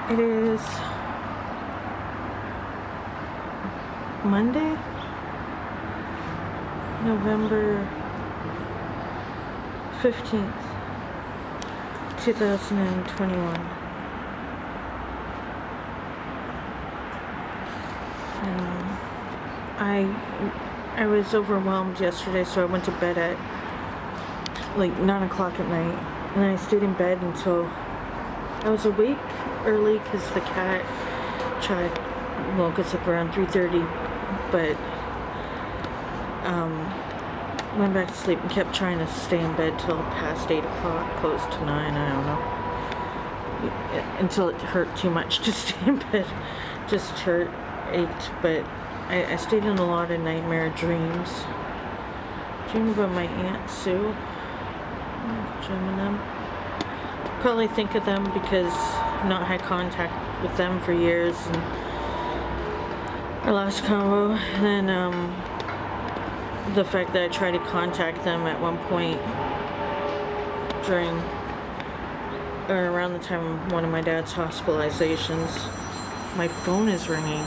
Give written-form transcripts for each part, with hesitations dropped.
It is Monday, November 15th, 2021. I was overwhelmed yesterday, so I went to bed at like 9 o'clock at night, and I stayed in bed until I was awake early because the cat woke us up around 3:30, but went back to sleep and kept trying to stay in bed till past 8 o'clock, close to 9, I don't know, until it hurt too much to stay in bed. Just ached, but I stayed in a lot of nightmare dreams. Dreamed about my Aunt Sue. Dreaming them. Probably think of them because I've not had contact with them for years. And our last convo, and the fact that I tried to contact them at one point during or around the time of one of my dad's hospitalizations. My phone is ringing.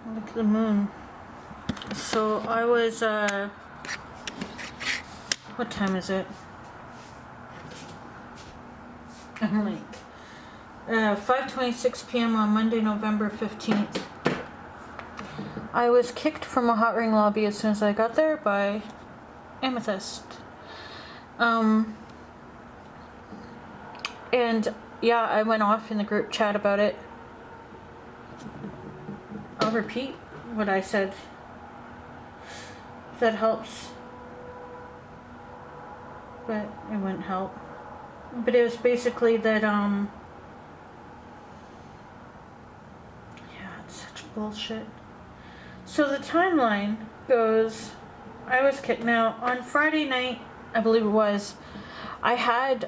Look at the moon. So I was, what time is it? I'm late. 5:26 p.m. on Monday, November 15th. I was kicked from a hot ring lobby as soon as I got there by Amethyst. And yeah, I went off in the group chat about it. I'll repeat what I said, if that helps, but it wouldn't help. But it was basically that, yeah, it's such bullshit. So the timeline goes, I was kicked. Now, on Friday night, I believe it was, I had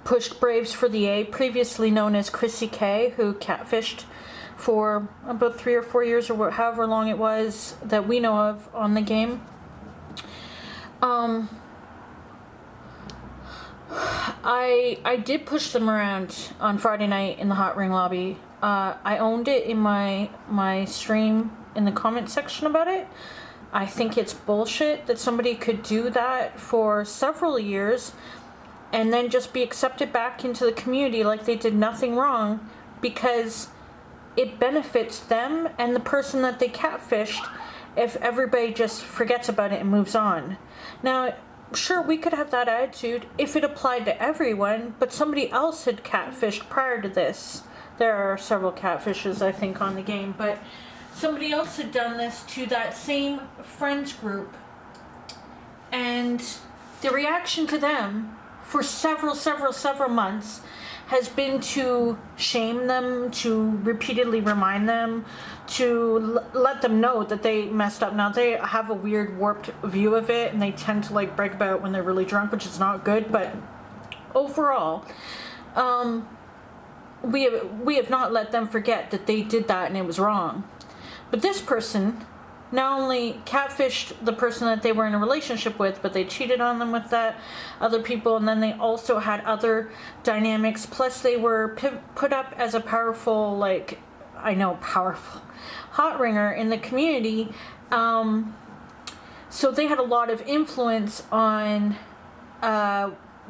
pushed Braves for the A, previously known as Chrissy K, who catfished for about 3 or 4 years or however long it was that we know of on the game. I did push them around on Friday night in the Hot Ring lobby. I owned it in my stream in the comment section about it. I think it's bullshit that somebody could do that for several years and then just be accepted back into the community like they did nothing wrong, because it benefits them and the person that they catfished if everybody just forgets about it and moves on. Now, sure, we could have that attitude if it applied to everyone, but somebody else had catfished prior to this. There are several catfishes, I think, on the game, but somebody else had done this to that same friends group, and the reaction to them for several months has been to shame them, to repeatedly remind them, to let them know that they messed up. Now, they have a weird warped view of it, and they tend to like brag about it when they're really drunk, which is not good, but overall, we have not let them forget that they did that and it was wrong. But this person not only catfished the person that they were in a relationship with, but they cheated on them with that other people, and then they also had other dynamics, plus they were put up as a powerful, like, I know, powerful hot ringer in the community, so they had a lot of influence on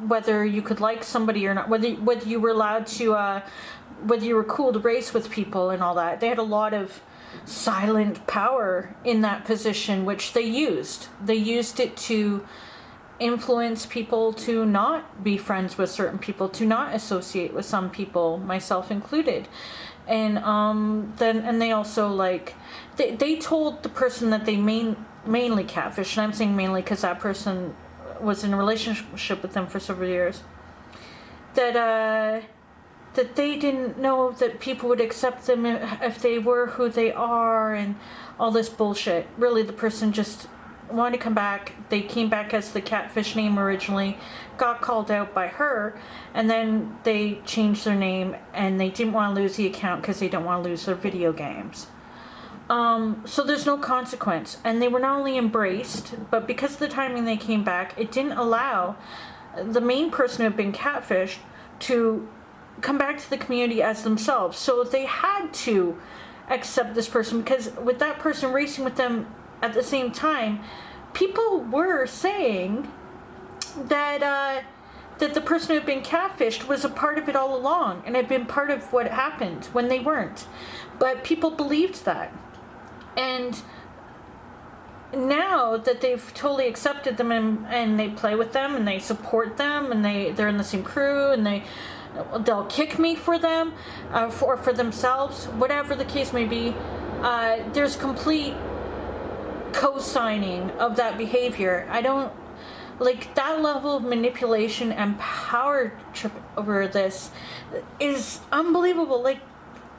whether you could like somebody or not, whether you were allowed to, whether you were cool to race with people and all that. They had a lot of silent power in that position, which they used. They used it to influence people to not be friends with certain people, to not associate with some people, myself included. And they also, like, they told the person that they mainly catfished, and I'm saying mainly because that person was in a relationship with them for several years, that they didn't know that people would accept them if they were who they are, and all this bullshit. Really, the person just wanted to come back. They came back as the catfish name originally, got called out by her, and then they changed their name, and they didn't want to lose the account because they don't want to lose their video games. So there's no consequence. And they were not only embraced, but because of the timing they came back, it didn't allow the main person who had been catfished to come back to the community as themselves. So they had to accept this person, because with that person racing with them at the same time, people were saying that the person who had been catfished was a part of it all along and had been part of what happened when they weren't. But people believed that. And now that they've totally accepted them and they play with them and they support them and they're in the same crew and they'll kick me for them, for themselves, whatever the case may be, there's complete co-signing of that behavior. I don't like that level of manipulation and power trip over this is unbelievable. Like,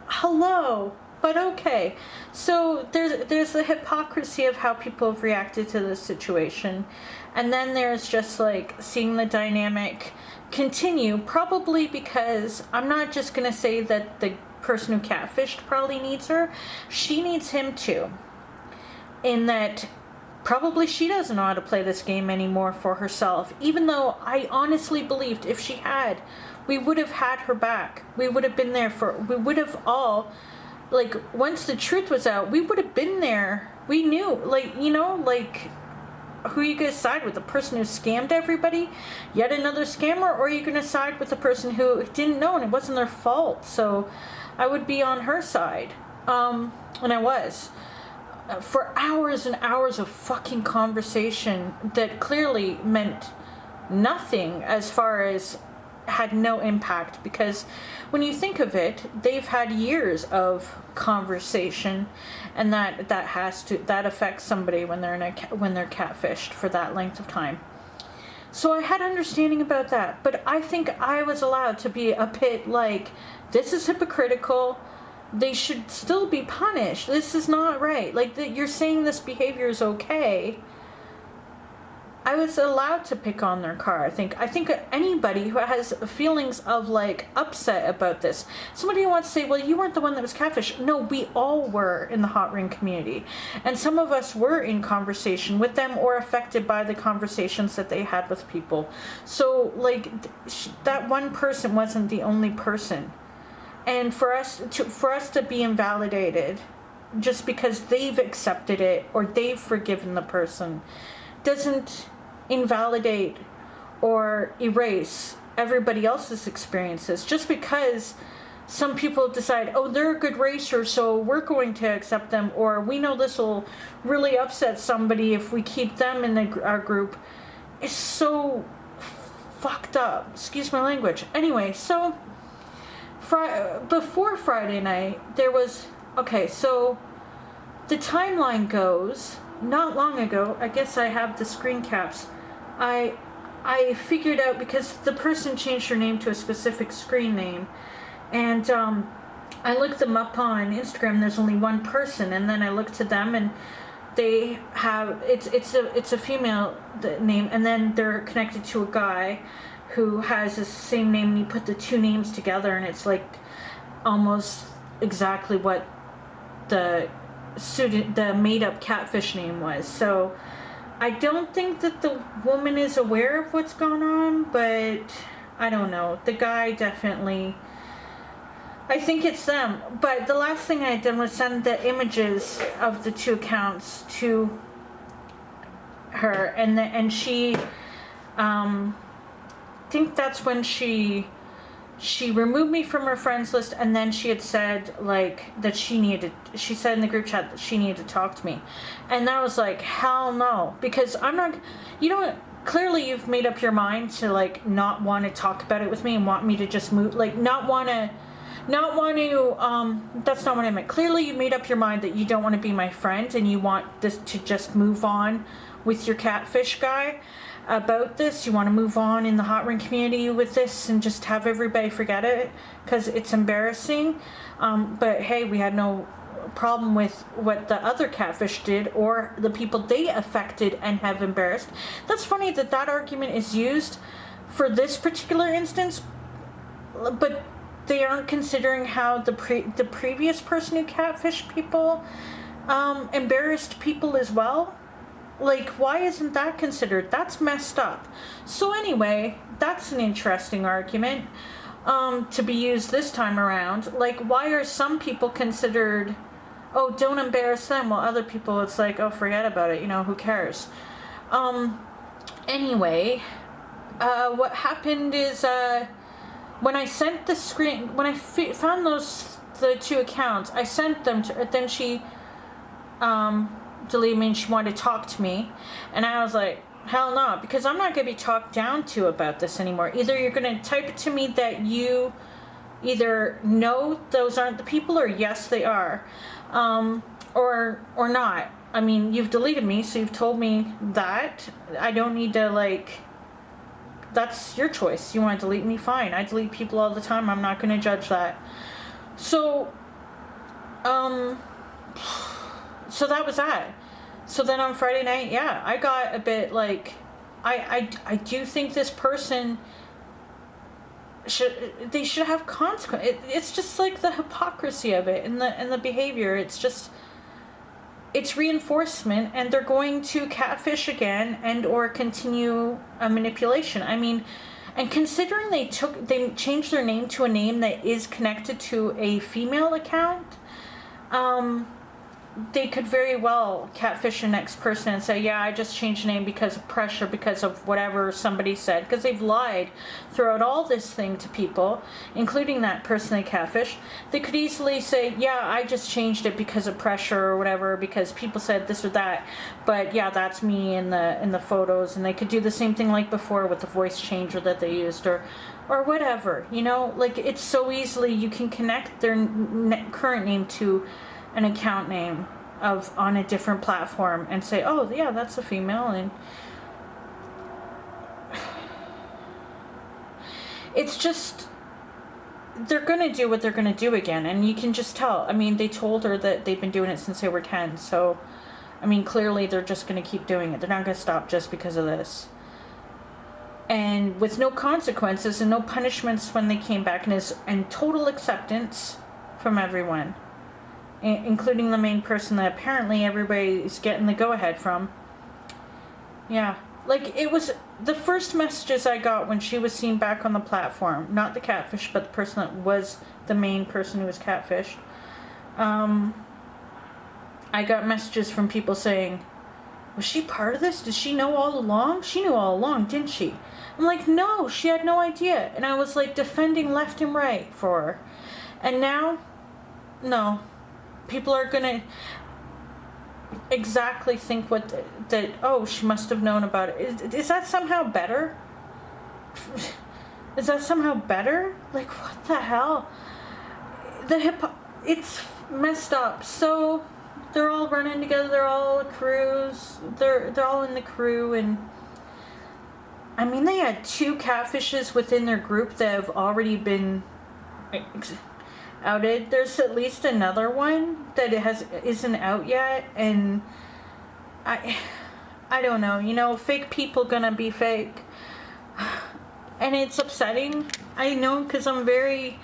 hello. But okay, so there's the hypocrisy of how people have reacted to this situation, and then there's just like seeing the dynamic continue, probably because I'm not just gonna say that the person who catfished probably needs her, she needs him too, in that probably she doesn't know how to play this game anymore for herself, even though I honestly believed if she had, we would have had her back. We would have been there we would have all, like, once the truth was out, we would have been there. We knew, like, you know, like, who are you going to side with? The person who scammed everybody? Yet another scammer? Or are you going to side with the person who didn't know and it wasn't their fault? So I would be on her side. And I was. For hours and hours of fucking conversation that clearly meant nothing, as far as had no impact, because when you think of it, they've had years of conversation, and that affects somebody when they're catfished for that length of time. So I had understanding about that, but I think I was allowed to be a bit like, this is hypocritical. They should still be punished. This is not right. Like, you're saying this behavior is okay, I was allowed to pick on their car. I think anybody who has feelings of like upset about this, somebody who wants to say, well, you weren't the one that was catfish. No, we all were in the hot ring community, and some of us were in conversation with them or affected by the conversations that they had with people. So like that one person wasn't the only person, and for us to be invalidated just because they've accepted it or they've forgiven the person doesn't invalidate or erase everybody else's experiences. Just because some people decide, oh, they're a good racer, so we're going to accept them, or we know this will really upset somebody if we keep them in our group, is so fucked up. Excuse my language. Anyway, so before Friday night, there was, okay, so the timeline goes, not long ago, I guess I have the screen caps, I figured out, because the person changed her name to a specific screen name, and I looked them up on Instagram. There's only one person, and then I looked to them, and they have, it's a female name, and then they're connected to a guy who has the same name, and you put the two names together, and it's like almost exactly what the made-up catfish name was. So I don't think that the woman is aware of what's going on, but I don't know. The guy definitely, I think it's them. But the last thing I did was send the images of the two accounts to her, and she, I think that's when she removed me from her friends list, and then she had said like that she said in the group chat that she needed to talk to me, and that was like, hell no, because I'm not, clearly you've made up your mind to like not want to talk about it with me and want me to just move, like not want to, that's not what I meant. Clearly you made up your mind that you don't want to be my friend and you want this to just move on with your catfish guy about this. You want to move on in the hot ring community with this and just have everybody forget it because it's embarrassing. But hey, we had no problem with what the other catfish did or the people they affected and have embarrassed. That's funny that argument is used for this particular instance, but they aren't considering how the previous person who catfished people embarrassed people as well. Like, why isn't that considered? That's messed up. So anyway, that's an interesting argument to be used this time around. Like, why are some people considered, oh, don't embarrass them, while other people it's like, oh, forget about it, who cares? Anyway, what happened is when I sent the screen, when I found the two accounts, I sent them to her, then she deleted me and she wanted to talk to me, and I was like, hell no, because I'm not going to be talked down to about this anymore. Either you're going to type it to me that you either no, those aren't the people, or yes, they are, or not. I mean, you've deleted me, so you've told me that. I don't need to, like, that's your choice. You want to delete me, fine. I delete people all the time. I'm not going to judge that. So that was that. So then on Friday night, yeah, I got a bit like, I do think this person should have consequence. It's just like the hypocrisy of it and the behavior. It's just, it's reinforcement, and they're going to catfish again and or continue a manipulation. I mean, and considering they changed their name to a name that is connected to a female account, they could very well catfish the next person and say, yeah, I just changed the name because of pressure, because of whatever somebody said, because they've lied throughout all this thing to people, including that person they catfished. They could easily say, yeah, I just changed it because of pressure or whatever, because people said this or that, but yeah, that's me in the photos. And they could do the same thing like before with the voice changer that they used, or whatever, like, it's so easily you can connect their current name to an account name on a different platform and say, oh yeah, that's a female. And it's just, they're gonna do what they're gonna do again, and you can just tell. I mean, they told her that they've been doing it since they were 10, so I mean, clearly they're just going to keep doing it. They're not going to stop just because of this. And with no consequences and no punishments when they came back, and total acceptance from everyone, including the main person that apparently everybody's getting the go-ahead from. Yeah, like, it was the first messages I got when she was seen back on the platform, not the catfish, but the person that was the main person who was catfished. I got messages from people saying, was she part of this? Did she know all along? She knew all along, didn't she? I'm like, no, she had no idea. And I was like defending left and right for her. And now, no. People are gonna exactly think that, oh, she must have known about it. Is that somehow better? Is that somehow better? Like, what the hell? It's messed up. So they're all running together. They're all crews. They're all in the crew, and I mean, they had 2 catfishes within their group that have already been outed. There's at least another one that isn't out yet, and I don't know. You know, fake people gonna be fake, and it's upsetting. I know, because I'm very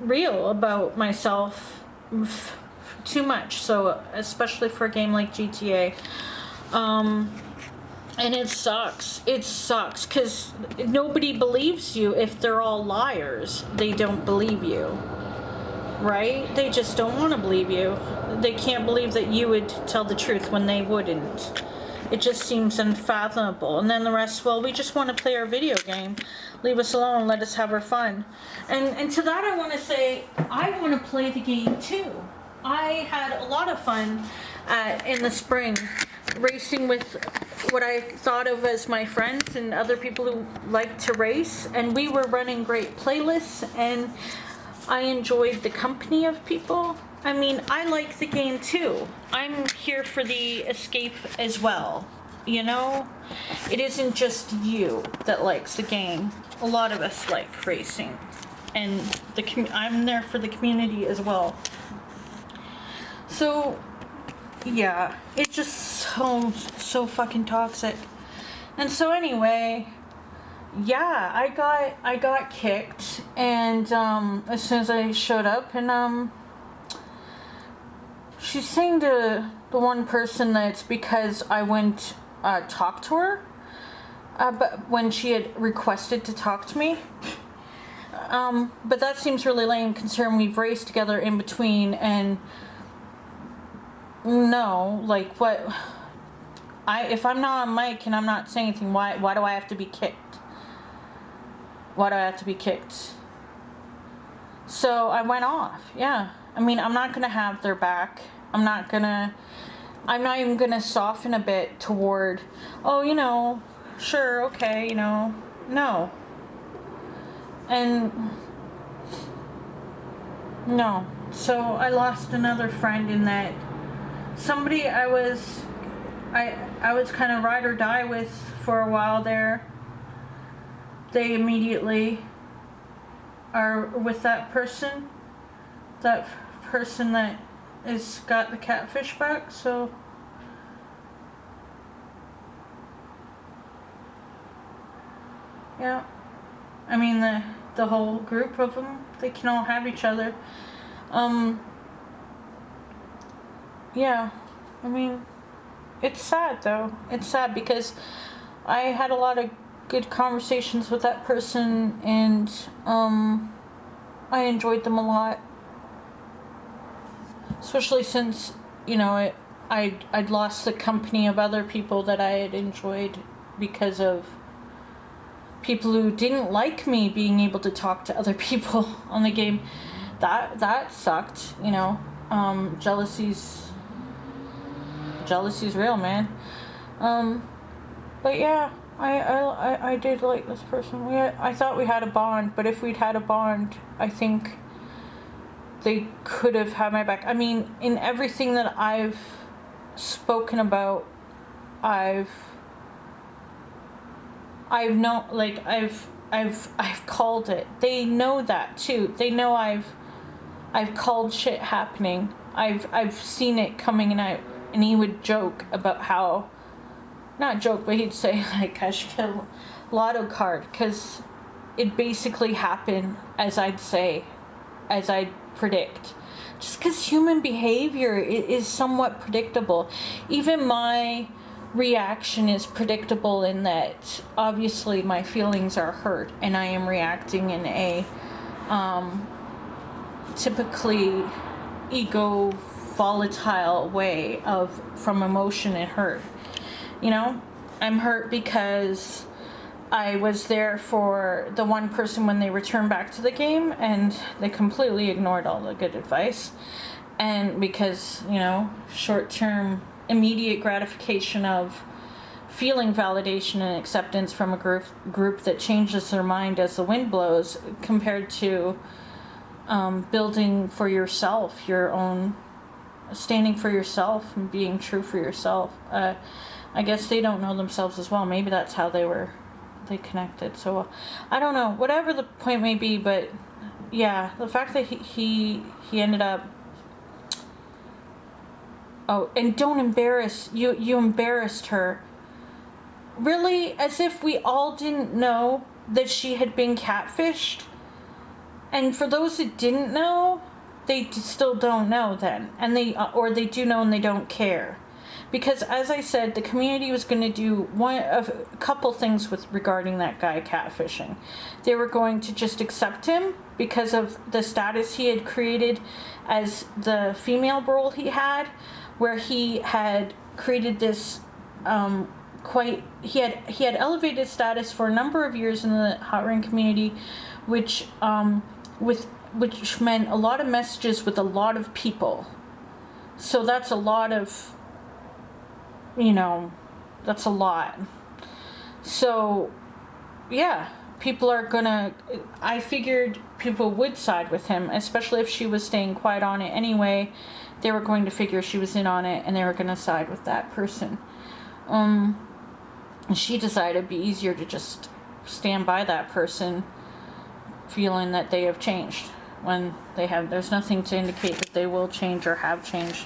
real about myself. Too much, so especially for a game like GTA, and it sucks because nobody believes you. If they're all liars, they don't believe you, right? They just don't want to believe you. They can't believe that you would tell the truth when they wouldn't. It just seems unfathomable. And then the rest, well, we just want to play our video game. Leave us alone, let us have our fun. And to that I want to say, I want to play the game too. I had a lot of fun in the spring racing with what I thought of as my friends and other people who like to race, and we were running great playlists, and I enjoyed the company of people. I mean, I like the game too. I'm here for the escape as well, you know? It isn't just you that likes the game. A lot of us like racing, and I'm there for the community as well. So, yeah, it's just so fucking toxic. And so anyway, yeah, I got kicked, and as soon as I showed up, and she's saying to the one person that it's because I went talk to her, but when she had requested to talk to me. But that seems really lame considering we've raced together in between, and no, like, what? If I'm not on mic and I'm not saying anything, why do I have to be kicked? Why do I have to be kicked? So I went off, yeah. I mean, I'm not gonna have their back. I'm not even gonna soften a bit toward, oh, you know, sure, okay, you know, no. And no. So I lost another friend in that. Somebody I was kind of ride or die with for a while there, they immediately are with that person that is got the catfish back. So yeah, I mean, the whole group of them, they can all have each other. Yeah, I mean, it's sad though. It's sad because I had a lot of good conversations with that person, and I enjoyed them a lot. Especially since, you know, I'd lost the company of other people that I had enjoyed because of people who didn't like me being able to talk to other people on the game. That sucked, you know. Jealousy's real, man. But yeah, I did like this person. I thought we had a bond, but if we'd had a bond, I think they could have had my back. I mean, in everything that I've spoken about, I've known, like, I've called it. They know that too. They know I've called shit happening. I've seen it coming, and he would joke about how, not joke, but he'd say like, I should get a lotto card, because it basically happened as I'd predict. Just because human behavior is somewhat predictable. Even my reaction is predictable in that obviously my feelings are hurt and I am reacting in a typically ego volatile way from emotion and hurt. You know, I'm hurt because I was there for the one person when they returned back to the game and they completely ignored all the good advice. And because, you know, short-term immediate gratification of feeling validation and acceptance from a group that changes their mind as the wind blows, compared to building for yourself, your own, standing for yourself and being true for yourself. I guess they don't know themselves as well. Maybe that's how they connected. So I don't know, whatever the point may be, but yeah, the fact that he ended up, oh, and don't embarrass, you embarrassed her. Really? As if we all didn't know that she had been catfished? And for those that didn't know, they still don't know then. And or they do know and they don't care. Because as I said, the community was going to do a couple things regarding that guy catfishing. They were going to just accept him because of the status he had created as the female role he had, where he had created this he had elevated status for a number of years in the hot ring community, which meant a lot of messages with a lot of people. So that's a lot of, you know, that's a lot. So yeah, I figured people would side with him, especially if she was staying quiet on it anyway. They were going to figure she was in on it and they were going to side with that person. And she decided it'd be easier to just stand by that person, feeling that they have changed, when there's nothing to indicate that they will change or have changed.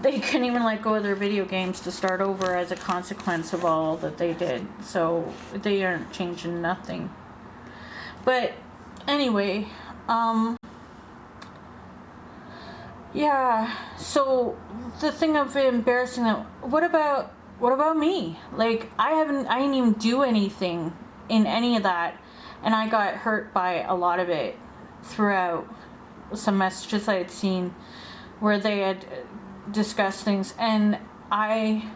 They couldn't even let go of their video games to start over as a consequence of all that they did. So they aren't changing nothing. But anyway, yeah, so the thing of embarrassing them, what about me? Like, I didn't even do anything in any of that, and I got hurt by a lot of it throughout some messages I had seen where they had discussed things, and I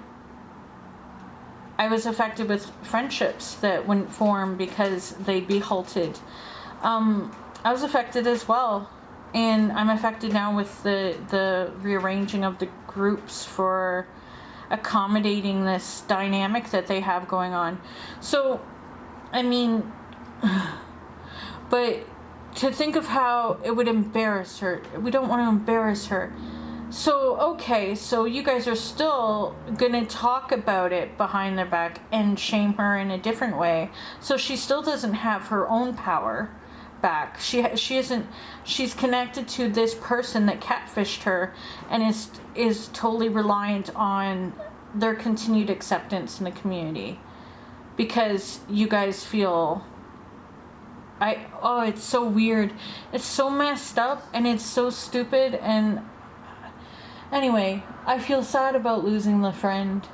was affected with friendships that wouldn't form because they'd be halted. I was affected as well, and I'm affected now with the rearranging of the groups for accommodating this dynamic that they have going on. So, I mean, but to think of how it would embarrass her, we don't want to embarrass her. So, okay, so you guys are still gonna talk about it behind their back and shame her in a different way. So she still doesn't have her own power back. She isn't. She's connected to this person that catfished her, and is totally reliant on their continued acceptance in the community, because you guys feel. It's so weird. It's so messed up, and it's so stupid. And anyway, I feel sad about losing the friend,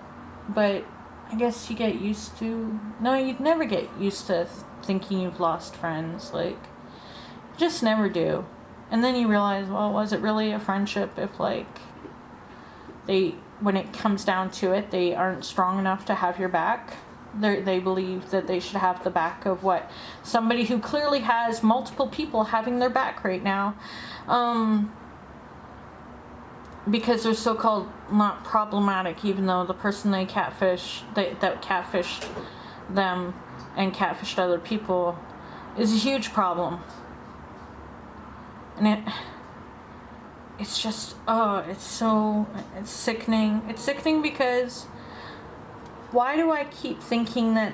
but I guess you get used to. No, you'd never get used to thinking you've lost friends. Like, just never do. And then you realize, well, was it really a friendship if, like, when it comes down to it, they aren't strong enough to have your back? They believe that they should have the back of what? Somebody who clearly has multiple people having their back right now. Because they're so-called not problematic, even though the person that catfished them and catfished other people is a huge problem. And it's just, it's sickening. It's sickening because why do I keep thinking that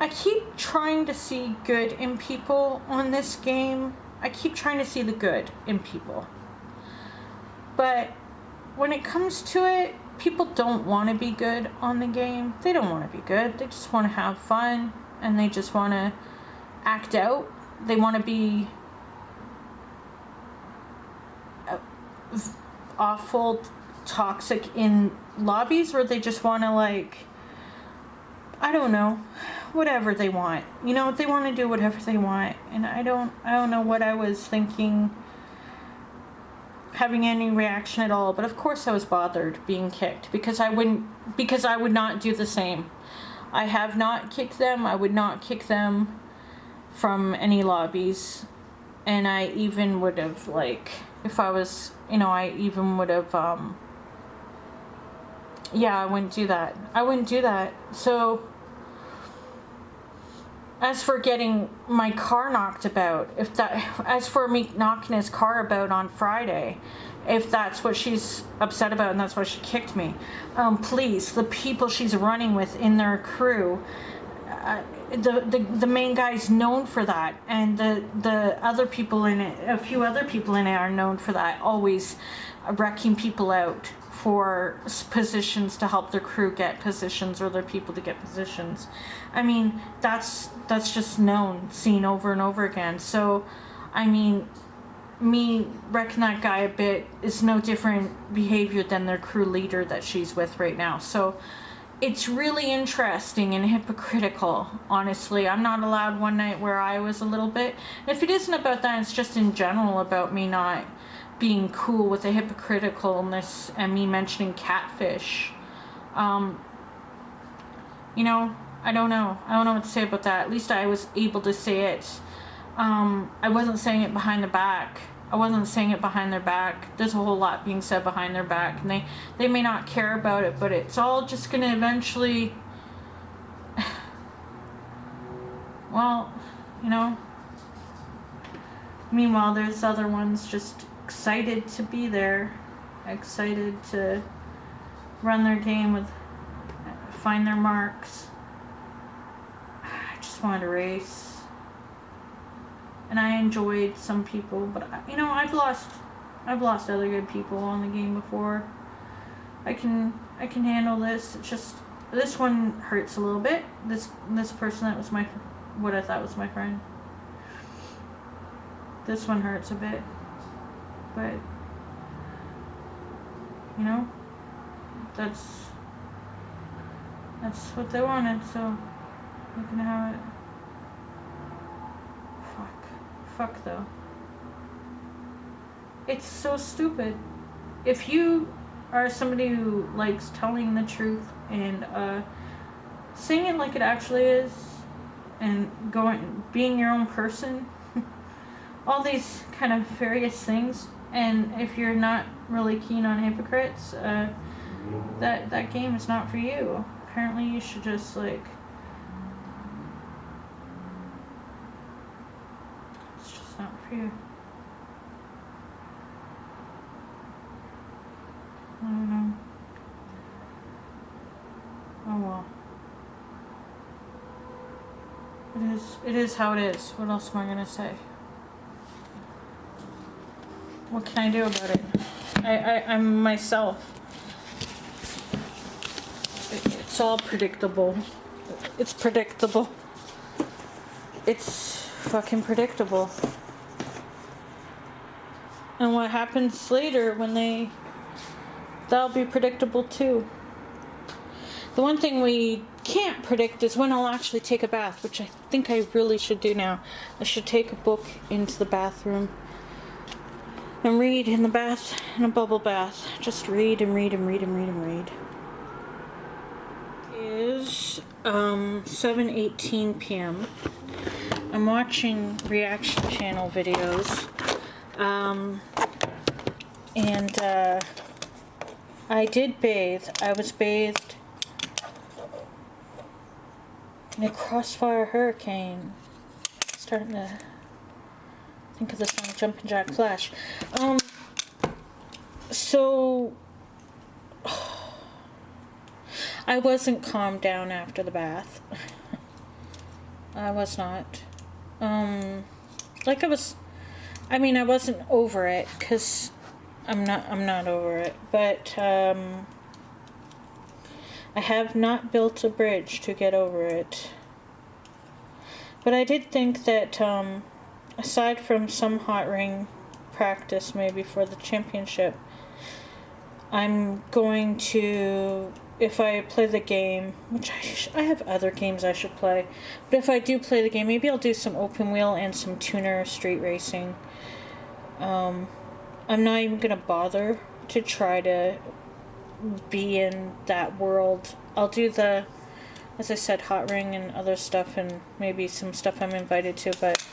I keep trying to see good in people on this game, I keep trying to see the good in people. But when it comes to it, people don't want to be good on the game. They don't want to be good. They just want to have fun, and they just want to act out. They want to be awful, toxic in lobbies, or they just want to, like, I don't know, whatever they want. You know, they want to do whatever they want, and I don't know what I was thinking, having any reaction at all. But of course I was bothered being kicked, because I would not do the same. I have not kicked them. I would not kick them from any lobbies, and I even would have, like, if I was, you know, I even would have, yeah, I wouldn't do that. I wouldn't do that. So, as for getting my car knocked about, as for me knocking his car about on Friday, if that's what she's upset about and that's why she kicked me, please, the people she's running with in their crew, the main guy's known for that, and the other people in it, a few other people in it are known for that, always wrecking people out for positions to help their crew get positions, or their people to get positions. I mean, that's just known, seen over and over again. So, I mean, me wrecking that guy a bit is no different behavior than their crew leader that she's with right now. So, it's really interesting and hypocritical, honestly. I'm not allowed one night where I was a little bit. If it isn't about that, it's just in general about me not being cool with the hypocriticalness and me mentioning catfish. You know, I don't know what to say about that. At least I was able to say it. I wasn't saying it behind the back. I wasn't saying it behind their back. There's a whole lot being said behind their back, and they may not care about it, but it's all just gonna eventually, well, you know. Meanwhile, there's other ones just excited to be there, excited to run their game, find their marks. I just wanted to race, and I enjoyed some people, but you know, I've lost other good people on the game before. I can handle this. It's just this one hurts a little bit. This person that was what I thought was my friend. This one hurts a bit. But, you know, that's what they wanted, so you can have it. Fuck though. It's so stupid. If you are somebody who likes telling the truth and saying it like it actually is, and being your own person, all these kind of various things. And if you're not really keen on hypocrites, that game is not for you. Apparently you should just, like, it's just not for you. I don't know. Oh well. It is how it is. What else am I gonna say? What can I do about it? I'm myself. It's all predictable. It's predictable. It's fucking predictable. And what happens later that'll be predictable too. The one thing we can't predict is when I'll actually take a bath, which I think I really should do now. I should take a book into the bathroom and read in the bath, in a bubble bath. Just read and read and read and read and read. It is 7:18 p.m. I'm watching reaction channel videos. And I did bathe. I was bathed in a crossfire hurricane. Starting to think of the song Jumpin' Jack Flash. So I wasn't calmed down after the bath. I was not. Like I was I mean, I wasn't over it, because I'm not over it, but I have not built a bridge to get over it. But I did think that, aside from some hot ring practice maybe for the championship, I'm going to, if I play the game, which I have other games I should play, but if I do play the game, maybe I'll do some open wheel and some tuner street racing. I'm not even going to bother to try to be in that world. I'll do the, as I said, hot ring and other stuff, and maybe some stuff I'm invited to, but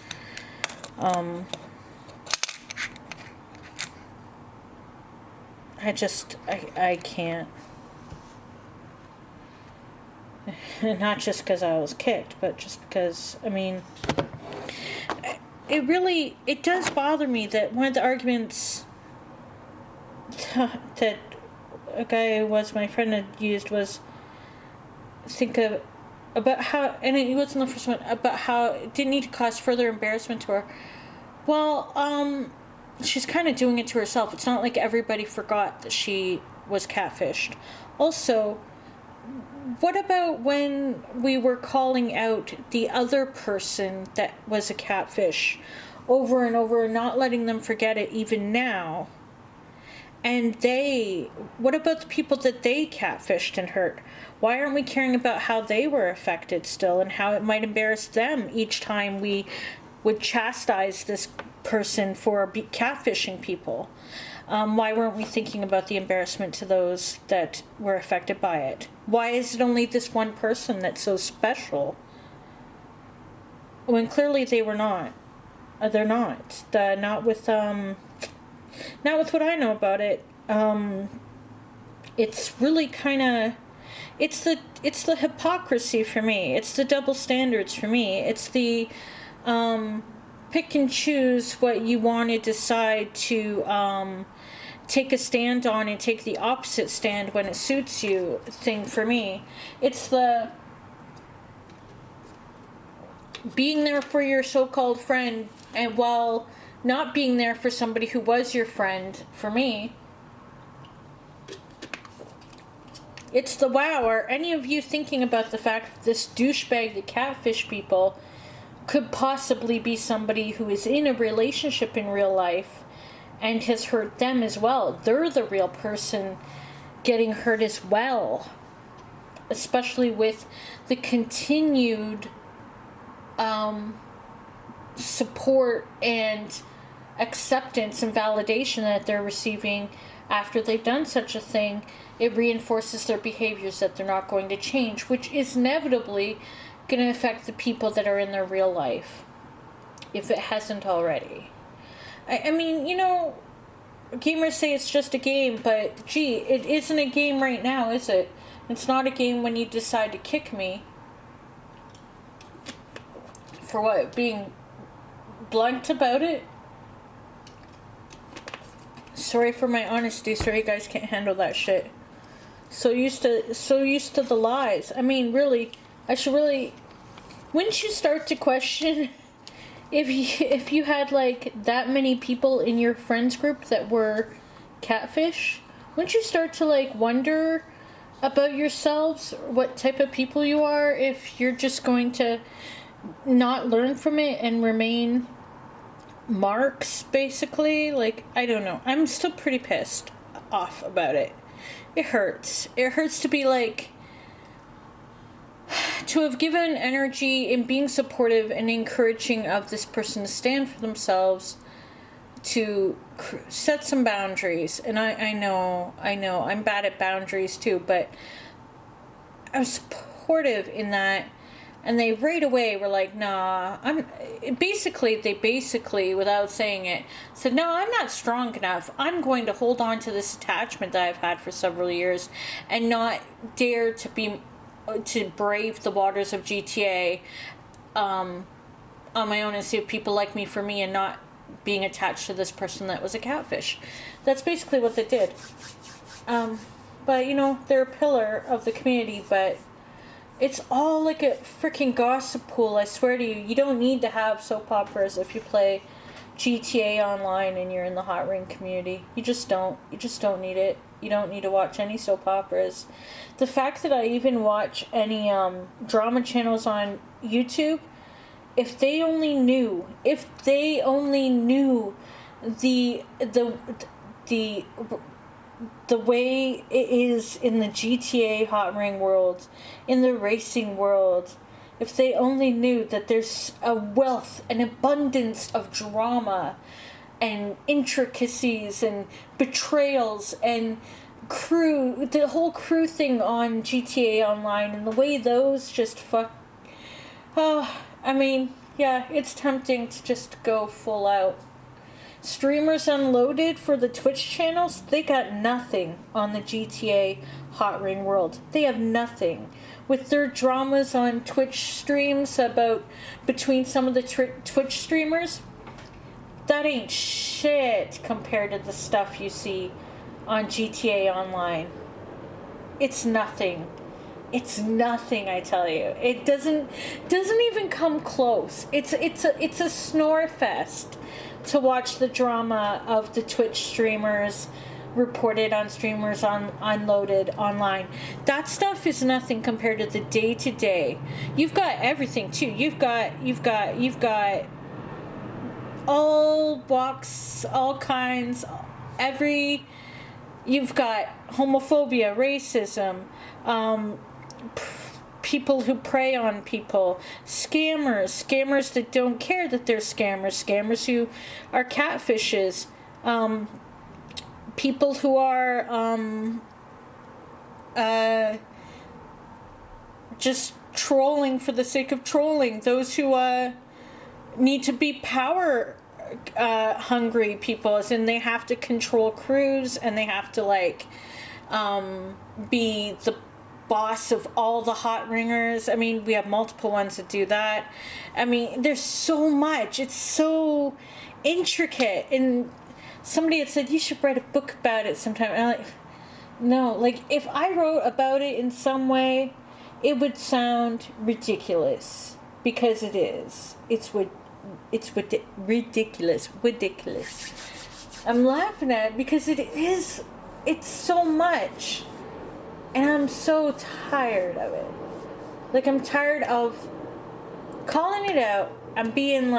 I can't. Not just because I was kicked, but just because, I mean, it does bother me that one of the arguments that a guy who was my friend had used was about how, and it wasn't the first one, about how it didn't need to cause further embarrassment to her. Well, she's kind of doing it to herself. It's not like everybody forgot that she was catfished. Also, what about when we were calling out the other person that was a catfish over and over, not letting them forget it even now? And what about the people that they catfished and hurt? Why aren't we caring about how they were affected still, and how it might embarrass them each time we would chastise this person for catfishing people? Why weren't we thinking about the embarrassment to those that were affected by it? Why is it only this one person that's so special, when clearly they were not? They're not. Not with what I know about it. It's really kind of, it's the hypocrisy for me. It's the double standards for me. It's the pick and choose what you want to decide to take a stand on and take the opposite stand when it suits you thing for me. It's the being there for your so-called friend, and while not being there for somebody who was your friend, for me. It's the, wow, are any of you thinking about the fact that this douchebag that catfish people could possibly be somebody who is in a relationship in real life and has hurt them as well? They're the real person getting hurt as well. Especially with the continued support and acceptance and validation that they're receiving after they've done such a thing. It reinforces their behaviors that they're not going to change, which is inevitably going to affect the people that are in their real life, if it hasn't already. I mean, you know, gamers say it's just a game, but gee, it isn't a game right now, is it? It's not a game when you decide to kick me. For what? Being blunt about it? Sorry for my honesty. Sorry you guys can't handle that shit. So used to the lies. I mean, really, wouldn't you start to question if you had like that many people in your friends group that were catfish? Wouldn't you start to like wonder about yourselves, what type of people you are, if you're just going to not learn from it and remain marks, basically? Like, I don't know. I'm still pretty pissed off about it. It hurts. It hurts to be like, to have given energy in being supportive and encouraging of this person to stand for themselves, to set some boundaries. And I know, I'm bad at boundaries too, but I was supportive in that. And they right away were like, nah, they basically, without saying it, said, no, I'm not strong enough. I'm going to hold on to this attachment that I've had for several years and not dare to brave the waters of GTA on my own and see if people like me for me and not being attached to this person that was a catfish. That's basically what they did. But, you know, they're a pillar of the community, but it's all like a freaking gossip pool, I swear to you. You don't need to have soap operas if you play GTA Online and you're in the hot ring community. You just don't. You just don't need it. You don't need to watch any soap operas. The fact that I even watch any drama channels on YouTube, if they only knew the way it is in the GTA hot ring world, in the racing world, if they only knew that there's a wealth, an abundance of drama and intricacies and betrayals and crew, the whole crew thing on GTA Online, and the way those just I mean, yeah, it's tempting to just go full out. Streamers Unloaded for the Twitch channels, they got nothing on the GTA hot ring world. They have nothing. With their dramas on Twitch streams between some of the Twitch streamers, that ain't shit compared to the stuff you see on GTA Online. It's nothing. It's nothing, I tell you. It doesn't even come close. It's a snore fest to watch the drama of the Twitch streamers reported on Streamers Unloaded online. That stuff is nothing compared to the day-to-day. You've got everything too. You've got all walks, all kinds, you've got homophobia, racism, people who prey on people, scammers that don't care that they're scammers who are catfishes, people who are just trolling for the sake of trolling, those who need to be power hungry people, as in they have to control crews and they have to be the boss of all the hot ringers. I mean, we have multiple ones that do that. I mean, there's so much. It's so intricate. And somebody had said, you should write a book about it sometime. And I'm like, no. Like, if I wrote about it in some way, it would sound ridiculous. Because it is. It's ridiculous. I'm laughing at it because it's so much. And I'm so tired of it. Like, I'm tired of calling it out. I'm being,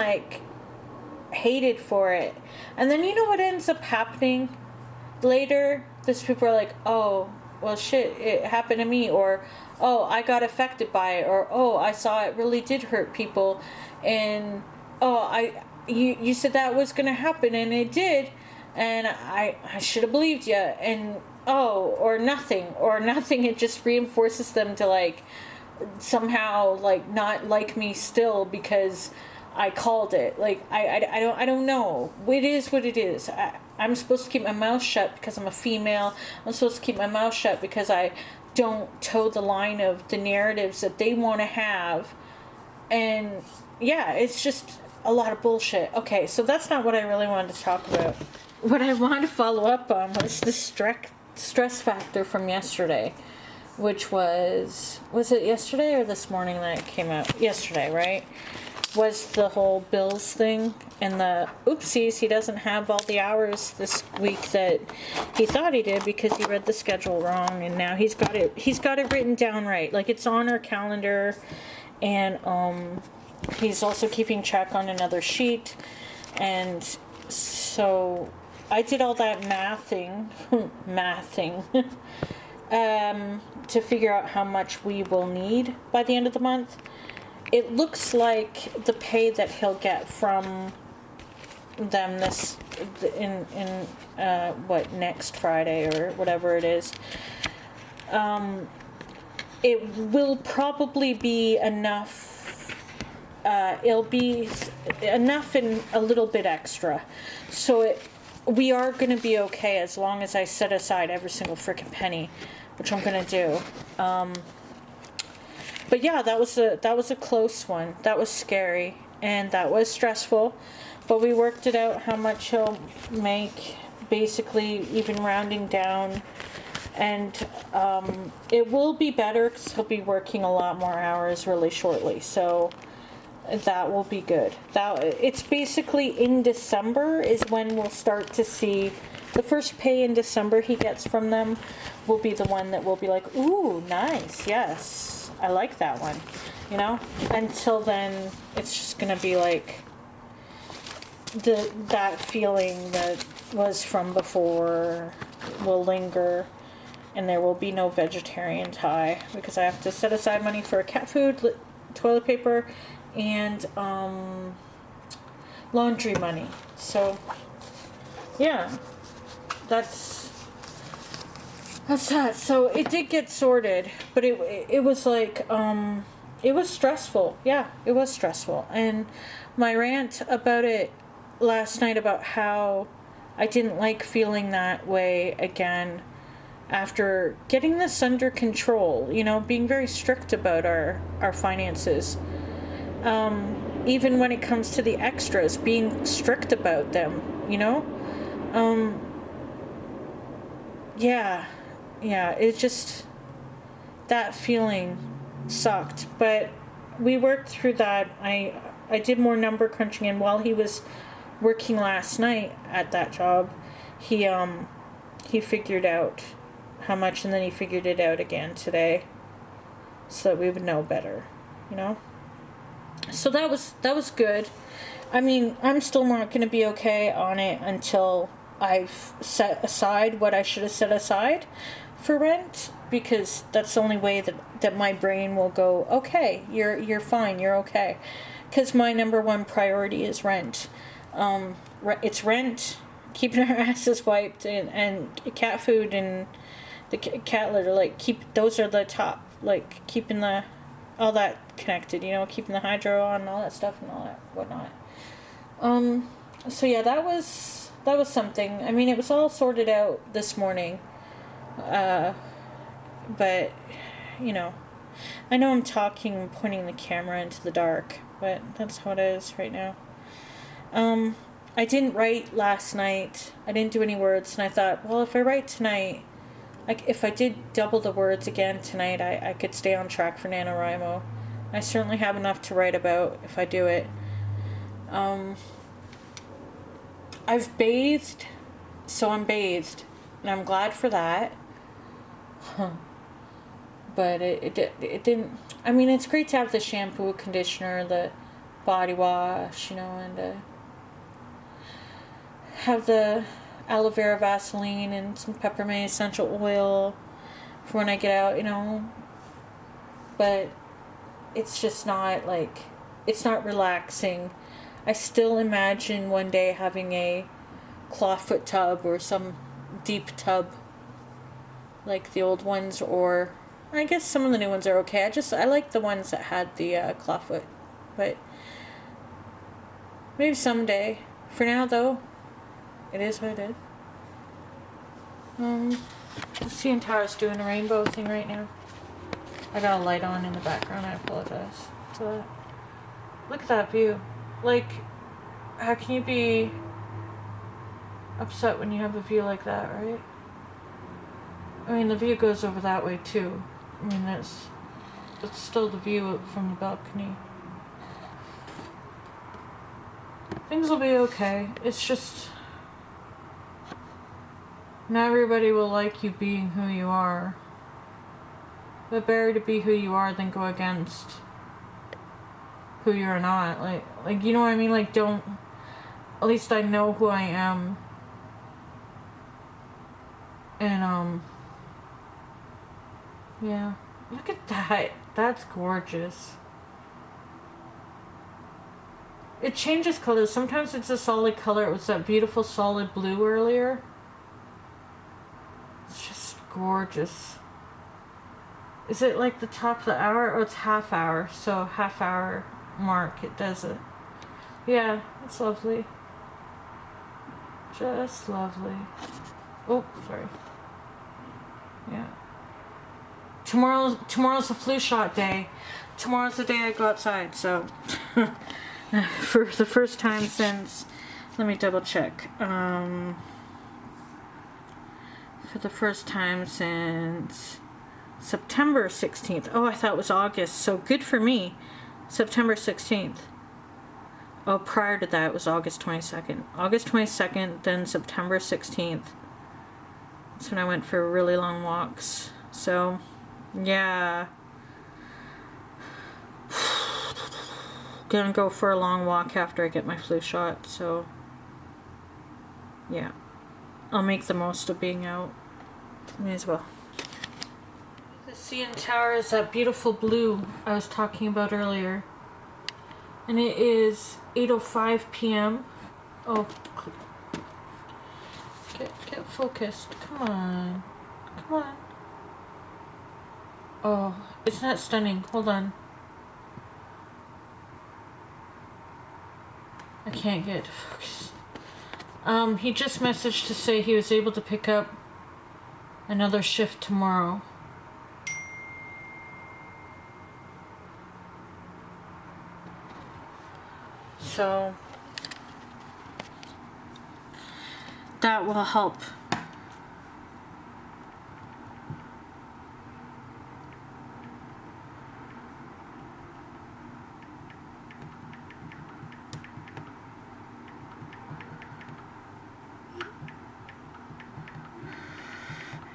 hated for it. And then you know what ends up happening later? Those people are like, oh, well, shit, it happened to me. Or, oh, I got affected by it. Or, oh, I saw it really did hurt people. And, oh, you said that was going to happen, and it did. And I should have believed you. And, oh, or nothing. It just reinforces them to, somehow, not like me still because I called it. I don't know. It is what it is. I'm supposed to keep my mouth shut because I'm a female. I'm supposed to keep my mouth shut because I don't toe the line of the narratives that they want to have. And, yeah, it's just a lot of bullshit. Okay, so that's not what I really wanted to talk about. What I wanted to follow up on was the stress factor from yesterday, which was it yesterday or this morning that it came out? Yesterday, right? Was the whole bills thing and the oopsies, he doesn't have all the hours this week that he thought he did because he read the schedule wrong, and now he's got it written down right. It's on our calendar, and he's also keeping track on another sheet. And so I did all that mathing to figure out how much we will need by the end of the month. It looks like the pay that he'll get from them next Friday or whatever it is, it will probably be enough. It'll be enough and a little bit extra. So we are going to be okay as long as I set aside every single freaking penny, which I'm going to do. But yeah, that was a close one. That was scary and that was stressful. But we worked it out how much he'll make, basically even rounding down. And it will be better because he'll be working a lot more hours really shortly. So that will be good. It's basically in December is when we'll start to see the first pay in December he gets from them will be the one that will be like, ooh, nice, yes, I like that one, you know. Until then, it's just gonna be like that feeling that was from before will linger, and there will be no vegetarian Thai because I have to set aside money for cat food, toilet paper, and laundry money. So yeah, that's that. So it did get sorted, but it was like it was stressful. Yeah, it was stressful. And my rant about it last night about how I didn't like feeling that way again after getting this under control, you know, being very strict about our finances. Even when it comes to the extras, being strict about them, you know? Yeah, it just, that feeling sucked. But we worked through that. I did more number crunching, and while he was working last night at that job, he figured out how much, and then he figured it out again today so that we would know better, you know? So that was good. I mean, I'm still not going to be okay on it until I've set aside what I should have set aside for rent, because that's the only way that my brain will go, okay, you're fine, you're okay. Because my number one priority is rent. It's rent, keeping our asses wiped, and cat food and the cat litter. Like, those are the top. Like, keeping all that connected, you know, keeping the hydro on and all that stuff and all that whatnot. So yeah, that was something. I mean, it was all sorted out this morning. But, you know, I know I'm pointing the camera into the dark, but that's how it is right now. I didn't write last night. I didn't do any words, and I thought, well, if I write tonight, if I did double the words again tonight, I could stay on track for NaNoWriMo. I certainly have enough to write about if I do it. I've bathed, so I'm bathed, and I'm glad for that. But it didn't. I mean, it's great to have the shampoo, conditioner, the body wash, you know, and have the aloe vera Vaseline and some peppermint essential oil for when I get out, you know. But it's just not like, it's not relaxing. I still imagine one day having a clawfoot tub or some deep tub like the old ones, or I guess some of the new ones are okay. I like the ones that had the clawfoot, but maybe someday. For now, though, it is what it is. Seeing Tara's doing a rainbow thing right now. I got a light on in the background. I apologize for that. Look at that view. Like, how can you be upset when you have a view like that, right? I mean, the view goes over that way too. I mean, that's still the view from the balcony. Things will be okay. It's just, not everybody will like you being who you are. But better to be who you are than go against who you're not. Like you know what I mean? Like, don't, at least I know who I am. And yeah. Look at that. That's gorgeous. It changes colors. Sometimes it's a solid color. It was that beautiful solid blue earlier. It's just gorgeous. Is it like the top of the hour? Oh, it's half hour. So half hour mark, it does it. Yeah, it's lovely. Just lovely. Oh, sorry. Yeah. Tomorrow's the flu shot day. Tomorrow's the day I go outside, so for the first time since, let me double check. For the first time since September 16th. Oh, I thought it was August, so good for me. September 16th. Oh, prior to that, it was August 22nd. August 22nd, then September 16th. That's when I went for really long walks. So, yeah. Gonna go for a long walk after I get my flu shot, so yeah. I'll make the most of being out. May as well. The CN Tower is that beautiful blue I was talking about earlier. And it is 8:05 p.m. Oh, get focused. Come on. Come on. Oh, it's not stunning. Hold on. I can't get it to focus. He just messaged to say he was able to pick up another shift tomorrow. So that will help.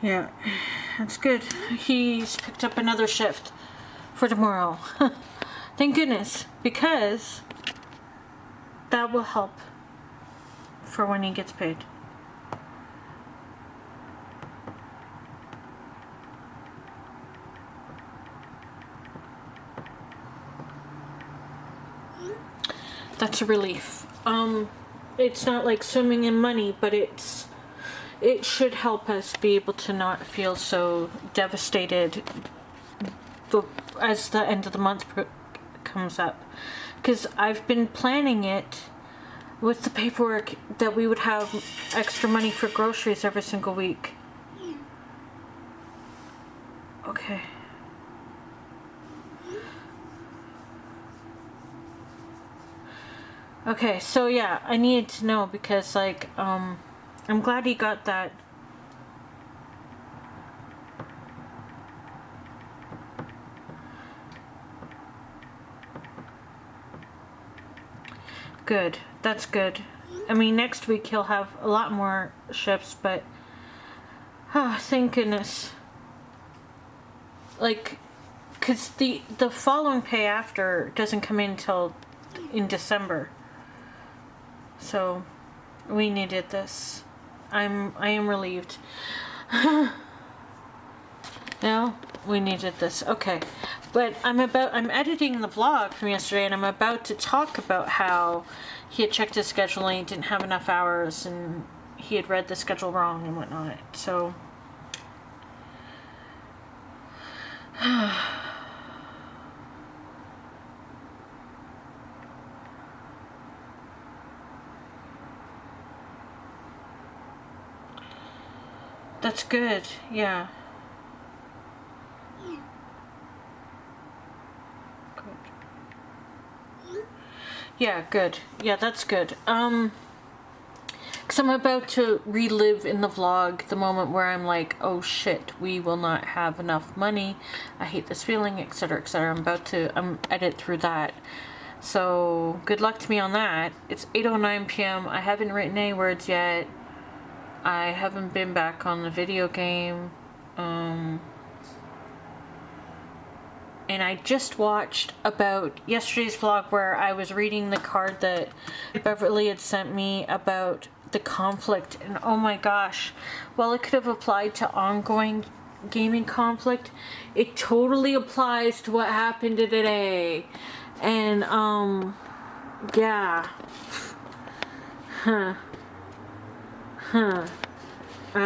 Yeah, that's good. He's picked up another shift for tomorrow. Thank goodness, because that will help for when he gets paid. That's a relief. It's not like swimming in money, but it should help us be able to not feel so devastated as the end of the month comes up. Because I've been planning it with the paperwork that we would have extra money for groceries every single week. Okay. Okay, so yeah, I needed to know because, like, I'm glad he got that. Good. That's good. I mean, next week he'll have a lot more shifts, but oh, thank goodness. Like, because the following pay after doesn't come in until in December. So we needed this. I am relieved. No, we needed this. Okay. But I'm editing the vlog from yesterday, and I'm about to talk about how he had checked his schedule and he didn't have enough hours, and he had read the schedule wrong and whatnot. So that's good. Yeah. Yeah, good. Yeah, that's good. Because I'm about to relive in the vlog the moment where I'm like, oh shit, we will not have enough money. I hate this feeling, etc., etc. I'm about to edit through that. So, good luck to me on that. It's 8:09 p.m. I haven't written any words yet. I haven't been back on the video game. And I just watched about yesterday's vlog where I was reading the card that Beverly had sent me about the conflict. And oh my gosh, while it could have applied to ongoing gaming conflict, it totally applies to what happened today. And, yeah.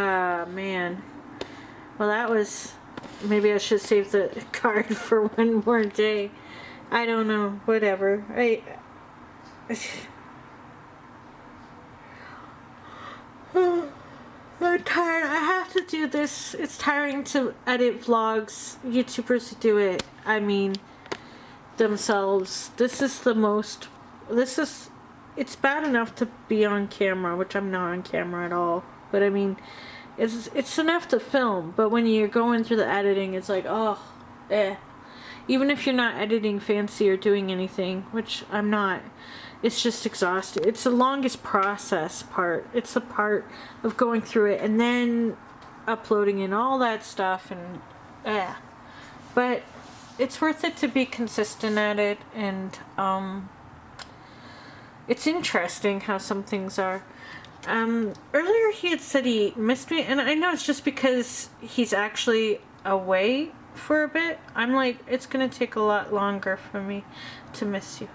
Man. Well, that was... Maybe I should save the card for one more day. I don't know. Whatever. I'm tired. I have to do this. It's tiring to edit vlogs. YouTubers do it. I mean, themselves. It's bad enough to be on camera, which I'm not on camera at all. But I mean... It's enough to film, but when you're going through the editing, it's like, oh, Even if you're not editing fancy or doing anything, which I'm not, it's just exhausting. It's the longest process part. It's the part of going through it and then uploading and all that stuff, and but it's worth it to be consistent at it. And it's interesting how some things are. Earlier he had said he missed me, and I know it's just because he's actually away for a bit. I'm like, it's gonna take a lot longer for me to miss you.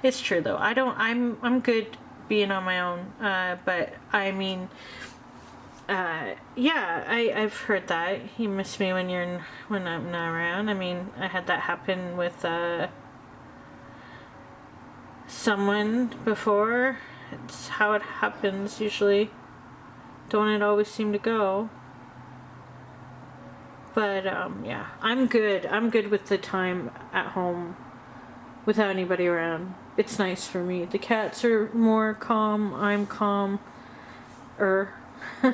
It's true though. I'm good being on my own. But I mean, yeah, I've heard that you miss me when I'm not around. I mean, I had that happen with someone before. It's how it happens usually. Don't it always seem to go? But yeah, I'm good. I'm good with the time at home without anybody around. It's nice for me. The cats are more calm. I'm calm. I'm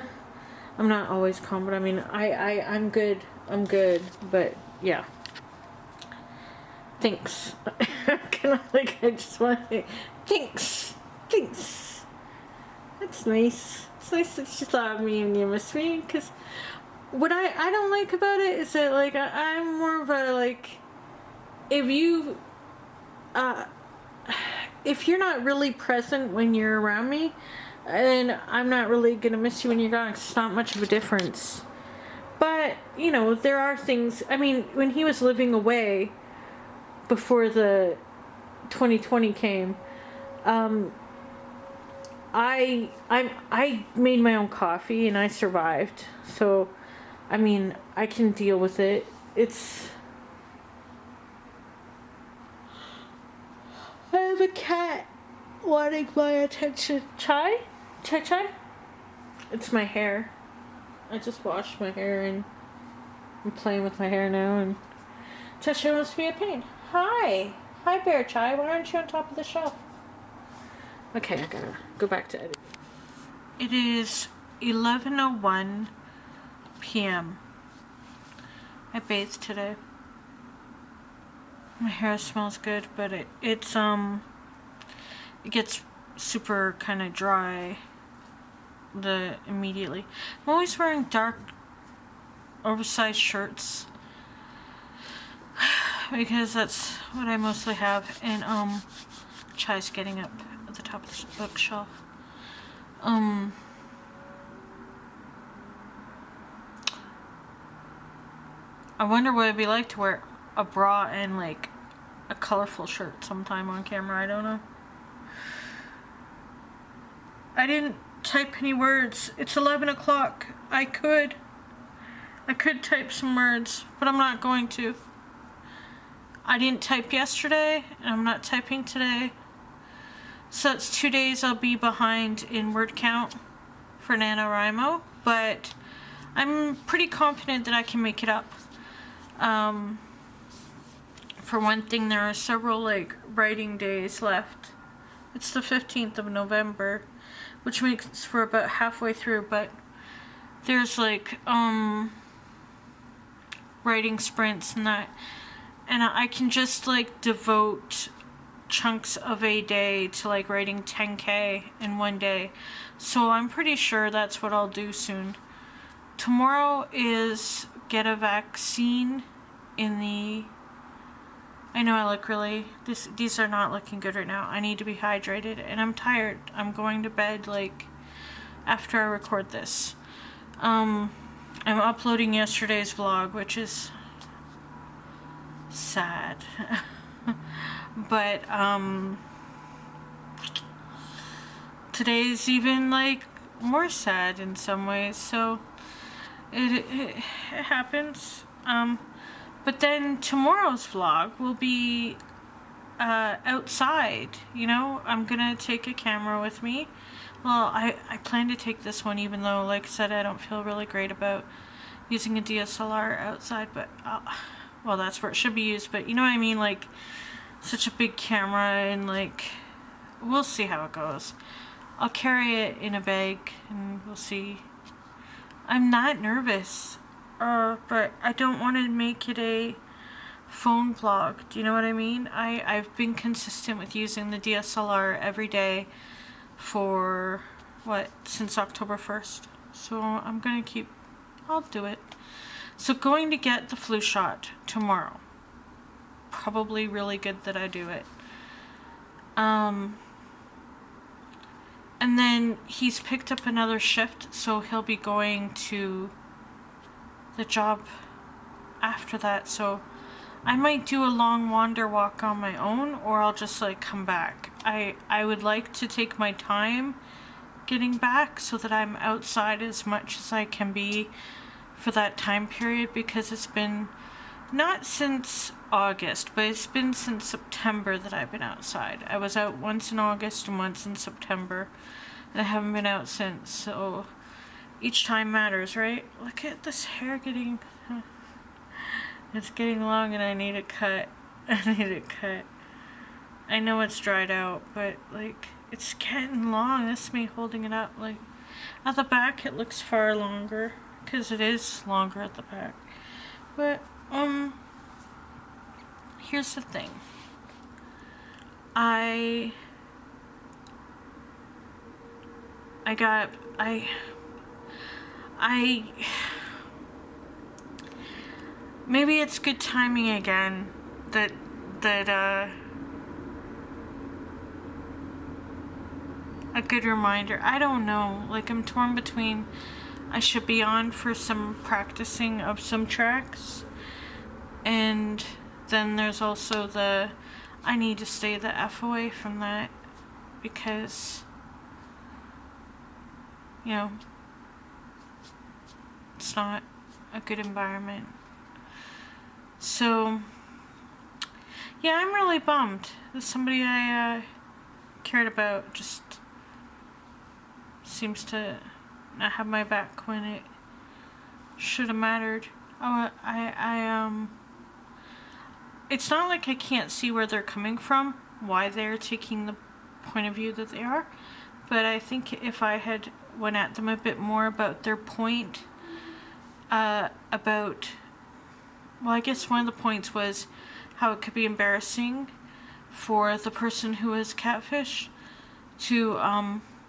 not always calm, but I mean, I'm good. I'm good. But yeah. Thanks. Kind of like, I just want to say thanks. Thanks. That's nice. It's nice that you thought of me and you missed me, because what I don't like about it is that, like, I'm more of a, like, if you're not really present when you're around me, then I'm not really gonna miss you when you're gone. It's not much of a difference. But, you know, there are things, I mean, when he was living away before the 2020 came, I made my own coffee and I survived. So, I mean, I can deal with it. I have a cat wanting my attention. Chai? Chai? It's my hair. I just washed my hair and I'm playing with my hair now, and Chai wants to be a pain. Hi, Bear Chai. Why aren't you on top of the shelf? Okay, I gotta go back to editing. It is 11:01 p.m. I bathed today. My hair smells good, but it gets super kind of dry immediately. I'm always wearing dark, oversized shirts because that's what I mostly have. And Chai's getting up at the top of the bookshelf. I wonder what it'd be like to wear a bra and like a colorful shirt sometime on camera. I don't know. I didn't type any words. It's 11 o'clock. I could type some words, but I'm not going to. I didn't type yesterday, and I'm not typing today. So that's 2 days I'll be behind in word count for NaNoWriMo, but I'm pretty confident that I can make it up. For one thing, there are several like writing days left. It's the 15th of November, which makes for about halfway through, but there's like writing sprints and that, and I can just like devote chunks of a day to like writing 10K in one day. So I'm pretty sure that's what I'll do soon. Tomorrow is get a vaccine in the... I know I look really... These are not looking good right now. I need to be hydrated, and I'm tired. I'm going to bed, like, after I record this. I'm uploading yesterday's vlog, which is sad. But, today's even, like, more sad in some ways, so it happens. But then tomorrow's vlog will be outside, you know? I'm gonna take a camera with me. Well, I plan to take this one, even though, like I said, I don't feel really great about using a DSLR outside, but, well, that's where it should be used, but you know what I mean? Like, such a big camera, and, like, we'll see how it goes. I'll carry it in a bag, and we'll see. I'm not nervous. but I don't want to make it a phone vlog. Do you know what I mean? I've been consistent with using the DSLR every day for, since October 1st. So I'll do it. So going to get the flu shot tomorrow. Probably really good that I do it. And then he's picked up another shift, so he'll be going to the job after that. So I might do a long wander walk on my own, or I'll just like come back. I would like to take my time getting back so that I'm outside as much as I can be for that time period, because it's been not since August, but it's been since September that I've been outside. I was out once in August and once in September, and I haven't been out since, so each time matters, right? Look at this hair getting, it's getting long and I need a cut. I need a cut. I know it's dried out, but like, it's getting long. This is me holding it up. Like, at the back it looks far longer, because it is longer at the back. But, here's the thing. Maybe it's good timing again that a good reminder. I don't know. Like, I'm torn between I should be on for some practicing of some tracks, and then there's also I need to stay the F away from that, because, you know, it's not a good environment. So, yeah, I'm really bummed that somebody I cared about just seems to not have my back when it should have mattered. It's not like I can't see where they're coming from, why they're taking the point of view that they are, but I think if I had went at them a bit more about their point, about, well, I guess one of the points was how it could be embarrassing for the person who is catfish to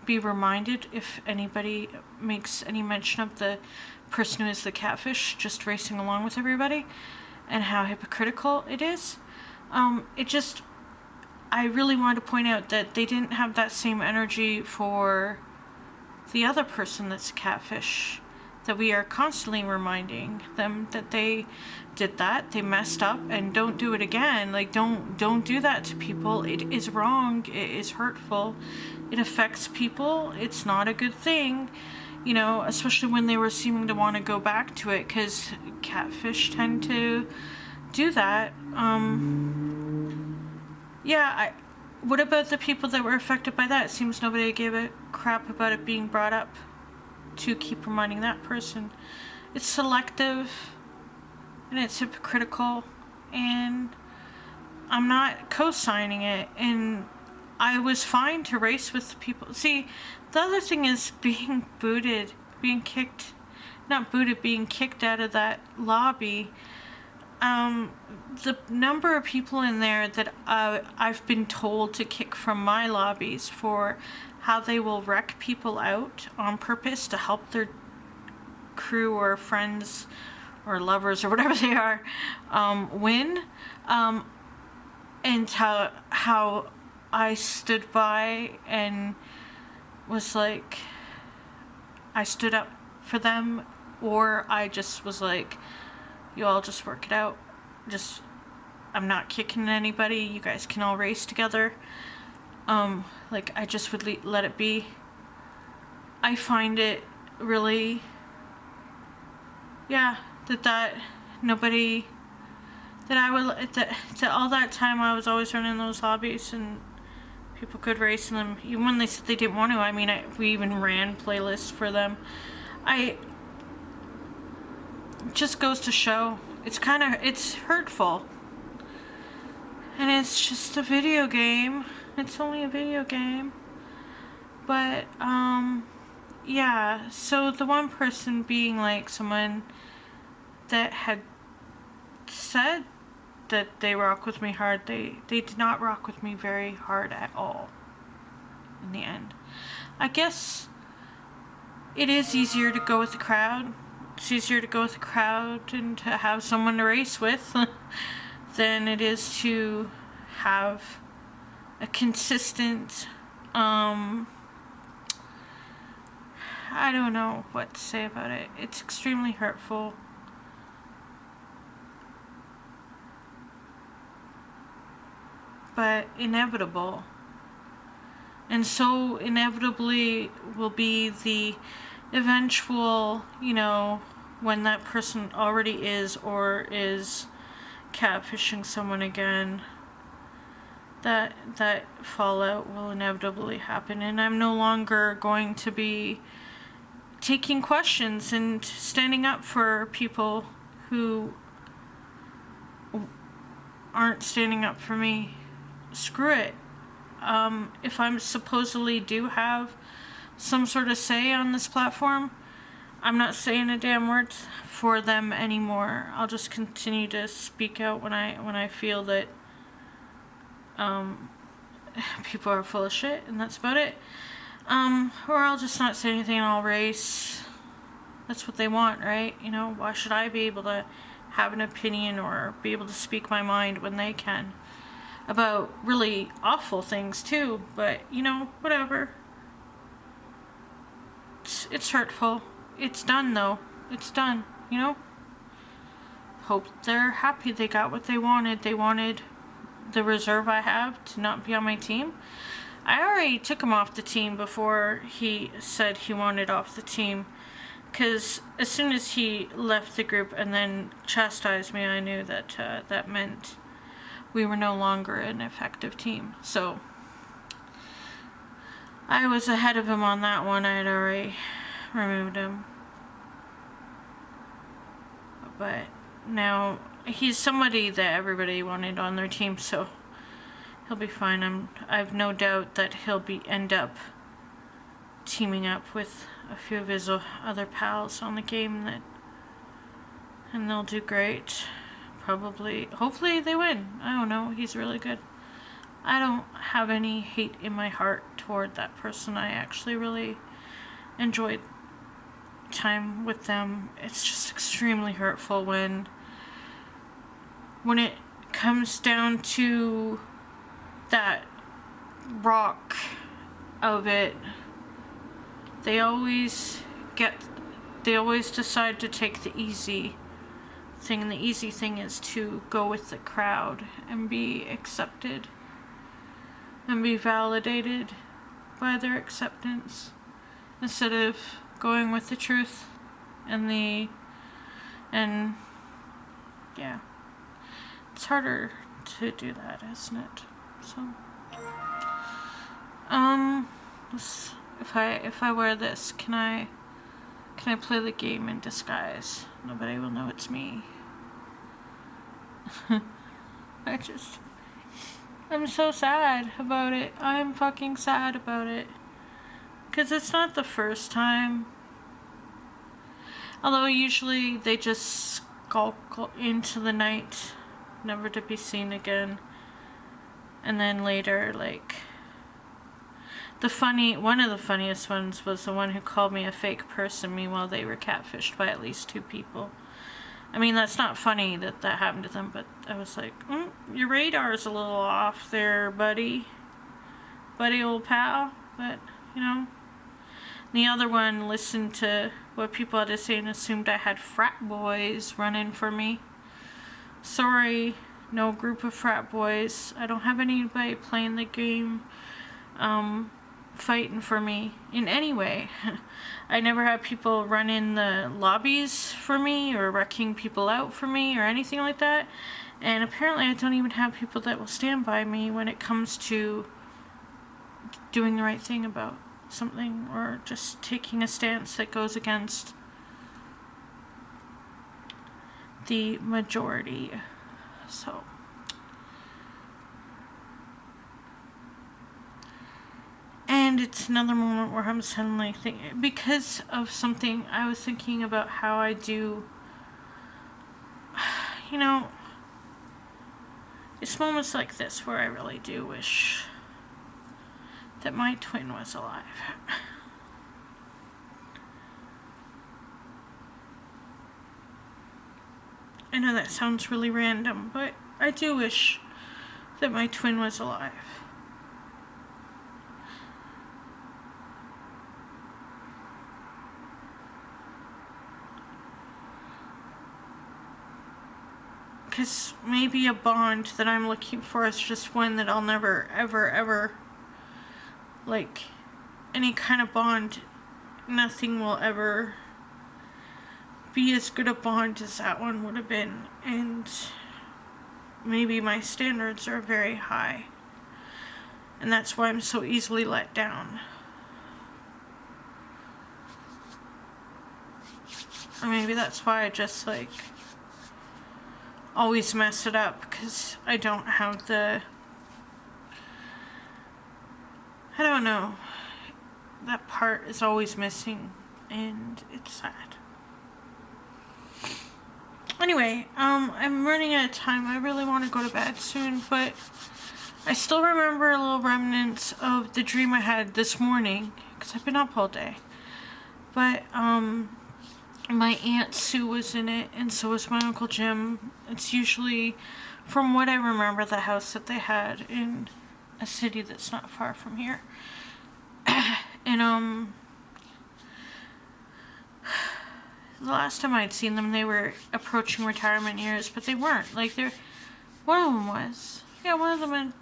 be reminded if anybody makes any mention of the person who is the catfish just racing along with everybody, and how hypocritical it is. I really wanted to point out that they didn't have that same energy for the other person that's a catfish, that we are constantly reminding them that they did that, they messed up, and don't do it again. Like, don't do that to people. It is wrong, it is hurtful, it affects people, it's not a good thing, you know, especially when they were seeming to want to go back to it, because catfish tend to do that. What about the people that were affected by that? It seems nobody gave a crap about it being brought up to keep reminding that person. It's selective and it's hypocritical, and I'm not co-signing it, and I was fine to race with the people. See, the other thing is being kicked out of that lobby. The number of people in there that I've been told to kick from my lobbies for how they will wreck people out on purpose to help their crew or friends or lovers or whatever they are win, and how I stood by and was like, I stood up for them, or I just was like, you all just work it out. I'm not kicking anybody. You guys can all race together. Like, I just would let it be. I find it really, that all that time I was always running those lobbies and people could race in them, even when they said they didn't want to. I mean, we even ran playlists for them. It just goes to show, it's hurtful. And it's just a video game. It's only a video game. But, yeah, so the one person being like someone that had said that they rock with me hard, they did not rock with me very hard at all in the end. I guess it is easier to go with the crowd. It's easier to go with the crowd and to have someone to race with than it is to have a consistent, I don't know what to say about it. It's extremely hurtful. But inevitable. And so inevitably will be the eventual, when that person already is or is catfishing someone again, that fallout will inevitably happen. And I'm no longer going to be taking questions and standing up for people who aren't standing up for me. Screw it. If I supposedly do have some sort of say on this platform, I'm not saying a damn word for them anymore. I'll just continue to speak out when I feel that people are full of shit, and that's about it. Or I'll just not say anything and I'll race. That's what they want, right? Why should I be able to have an opinion or be able to speak my mind when they can? About really awful things too, but whatever. It's hurtful. It's done though. It's done, Hope they're happy they got what they wanted. They wanted the reserve I have to not be on my team. I already took him off the team before he said he wanted off the team, because as soon as he left the group and then chastised me, I knew that that meant we were no longer an effective team. So I was ahead of him on that one. I had already removed him. But now he's somebody that everybody wanted on their team, so he'll be fine. I've no doubt that he'll end up teaming up with a few of his other pals on the game, and they'll do great. Probably, hopefully they win. I don't know. He's really good. I don't have any hate in my heart toward that person. I actually really enjoyed time with them. It's just extremely hurtful when it comes down to that rock of it. They always decide to take the easy thing, and the easy thing is to go with the crowd and be accepted and be validated by their acceptance, instead of going with the truth and yeah, it's harder to do that, isn't it? So if I wear this, can I play the game in disguise? Nobody will know it's me. I'm so sad about it. I'm fucking sad about it. 'Cause it's not the first time. Although usually they just skulk into the night, never to be seen again. And then later, one of the funniest ones was the one who called me a fake person. Meanwhile, they were catfished by at least 2 people. I mean, that's not funny that happened to them, but I was like, your radar's a little off there, buddy, old pal. But, the other one listened to what people had to say and assumed I had frat boys running for me. Sorry, no group of frat boys. I don't have anybody playing the game, fighting for me in any way. I never had people run in the lobbies for me or wrecking people out for me or anything like that. And apparently I don't even have people that will stand by me when it comes to doing the right thing about something, or just taking a stance that goes against the majority. So and it's another moment where I'm suddenly thinking, because of something I was thinking about, how I do you know, it's moments like this where I really do wish that my twin was alive. I know that sounds really random, but I do wish that my twin was alive. Because maybe a bond that I'm looking for is just one that I'll never, ever, ever, like, any kind of bond, nothing will ever be as good a bond as that one would have been. And maybe my standards are very high. And that's why I'm so easily let down. Or maybe that's why I just, like, always mess it up, because I don't have the, I don't know, that part is always missing, and it's sad. Anyway, I'm running out of time. I really want to go to bed soon, but I still remember a little remnants of the dream I had this morning, because I've been up all day. But, my Aunt Sue was in it, and so was my Uncle Jim. It's usually, from what I remember, the house that they had in a city that's not far from here. And, the last time I'd seen them, they were approaching retirement years, but they weren't. Like, one of them was. Yeah, one of them had,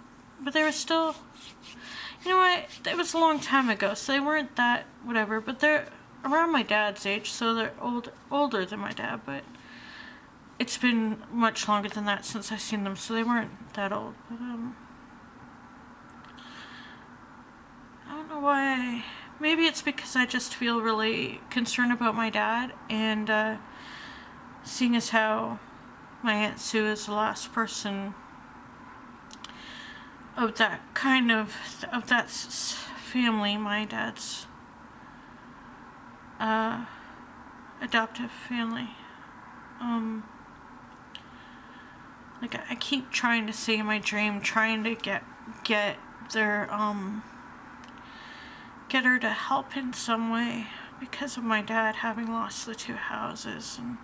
but they were still, you know what, it was a long time ago, so they weren't that, whatever, but they're around my dad's age, so they're older than my dad, but it's been much longer than that since I've seen them, so they weren't that old. But I don't know why. Maybe it's because I just feel really concerned about my dad, and seeing as how my Aunt Sue is the last person of that kind of that family, my dad's adoptive family. Like, I keep trying to say in my dream, trying to get their get her to help in some way, because of my dad having lost the 2 houses, and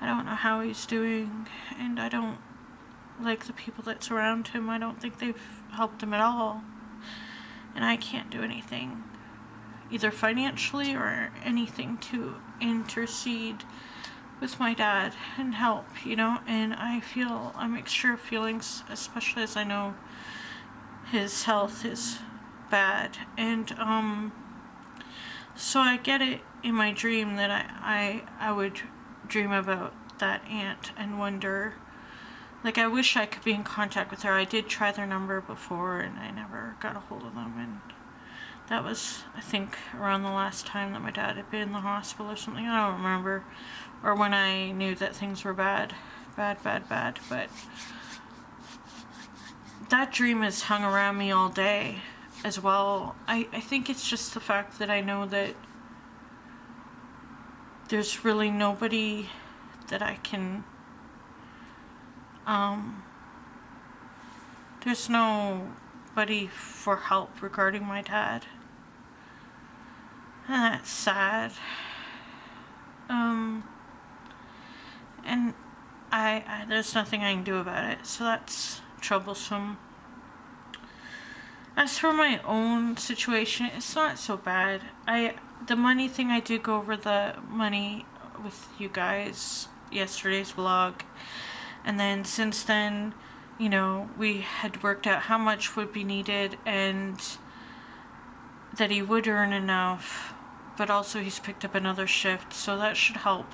I don't know how he's doing, and I don't like the people that surround him. I don't think they've helped him at all, and I can't do anything, either financially or anything, to intercede with my dad and help, you know. And I feel a mixture of feelings, especially as I know his health is bad, and so I get it in my dream that I would dream about that aunt and wonder, like, I wish I could be in contact with her. I did try their number before, and I never got a hold of them, and that was, I think, around the last time that my dad had been in the hospital or something. I don't remember, or when I knew that things were bad, but that dream has hung around me all day as well. I think it's just the fact that I know that there's really nobody that I can, there's nobody for help regarding my dad. And that's sad. And I there's nothing I can do about it, so that's troublesome. As for my own situation, it's not so bad. The money thing, I did go over the money with you guys yesterday's vlog, and then since then, you know, we had worked out how much would be needed, and that he would earn enough, but also he's picked up another shift, so that should help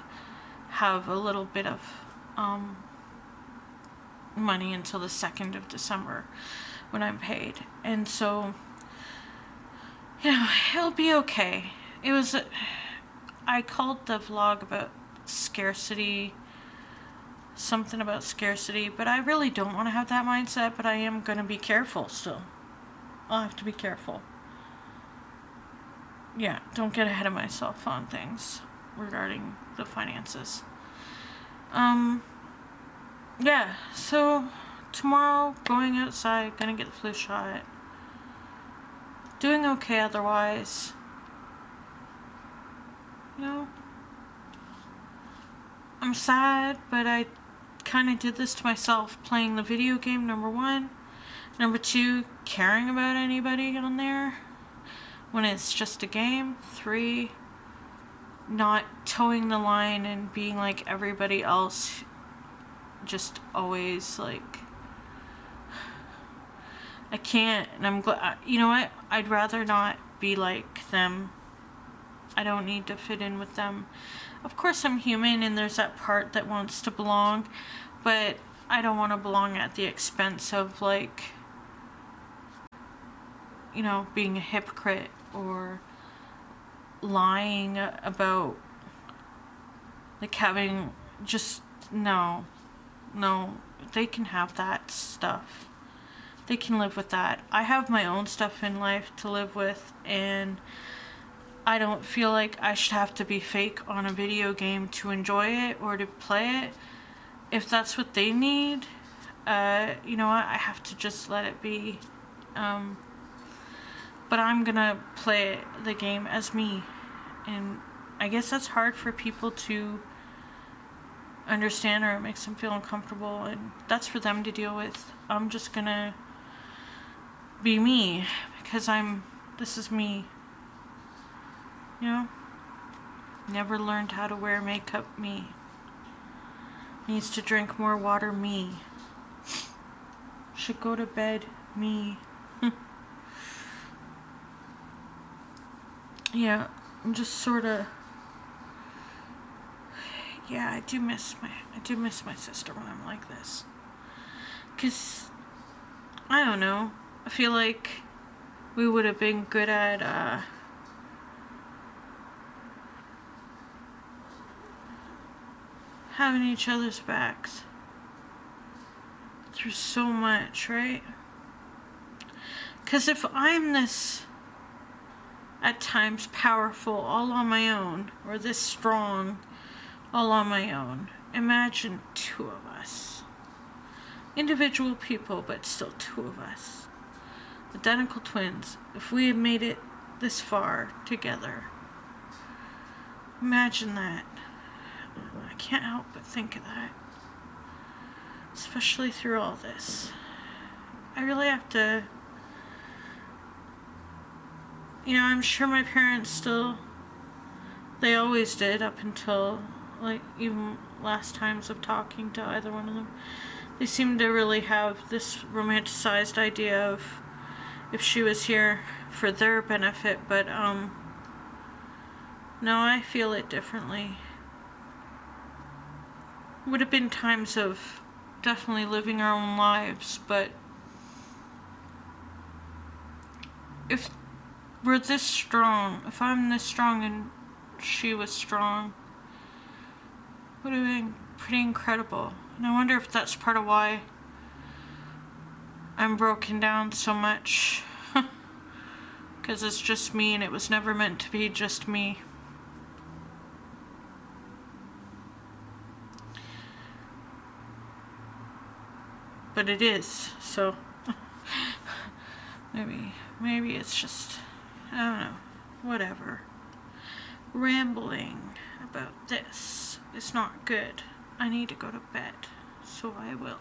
have a little bit of money until the 2nd of December when I'm paid. And so, you know, it'll be okay. It was, I called the vlog about scarcity, something about scarcity, but I really don't want to have that mindset, but I am going to be careful still. I'll have to be careful. Yeah, don't get ahead of myself on things regarding the finances. yeah, so tomorrow, going outside, gonna get the flu shot. Doing okay otherwise. You know, I'm sad, but I kind of did this to myself, playing the video game, number one. Number two, caring about anybody on there when it's just a game. Three, not towing the line and being like everybody else, just always like, I can't, and I'm glad, you know what, I'd rather not be like them. I don't need to fit in with them. Of course I'm human and there's that part that wants to belong, but I don't want to belong at the expense of like, you know, being a hypocrite or lying about like having just no, they can have that stuff. They can live with that. I have my own stuff in life to live with, and I don't feel like I should have to be fake on a video game to enjoy it or to play it. If that's what they need, you know what, I have to just let it be. But I'm gonna play the game as me. And I guess that's hard for people to understand, or it makes them feel uncomfortable, and that's for them to deal with. I'm just gonna be me because this is me. You know? Never learned how to wear makeup, me. Needs to drink more water, me. Should go to bed, me. Yeah, I'm just sort of, yeah, I do miss my sister when I'm like this. 'Cause I don't know, I feel like we would have been good at having each other's backs through so much, right? 'Cause if I'm this at times powerful all on my own, or this strong all on my own, imagine two of us. Individual people, but still two of us. Identical twins. If we had made it this far together. Imagine that. I can't help but think of that. Especially through all this. I really have to, you know, I'm sure my parents still, they always did up until, like, even last times of talking to either one of them. They seem to really have this romanticized idea of if she was here for their benefit, but, no, I feel it differently. Would have been times of definitely living our own lives, but if we're this strong, if I'm this strong and she was strong, would have been pretty incredible. And I wonder if that's part of why I'm broken down so much. Because it's just me, and it was never meant to be just me. But it is, so maybe it's just, I don't know, whatever. Rambling about this is not good. I need to go to bed, so I will.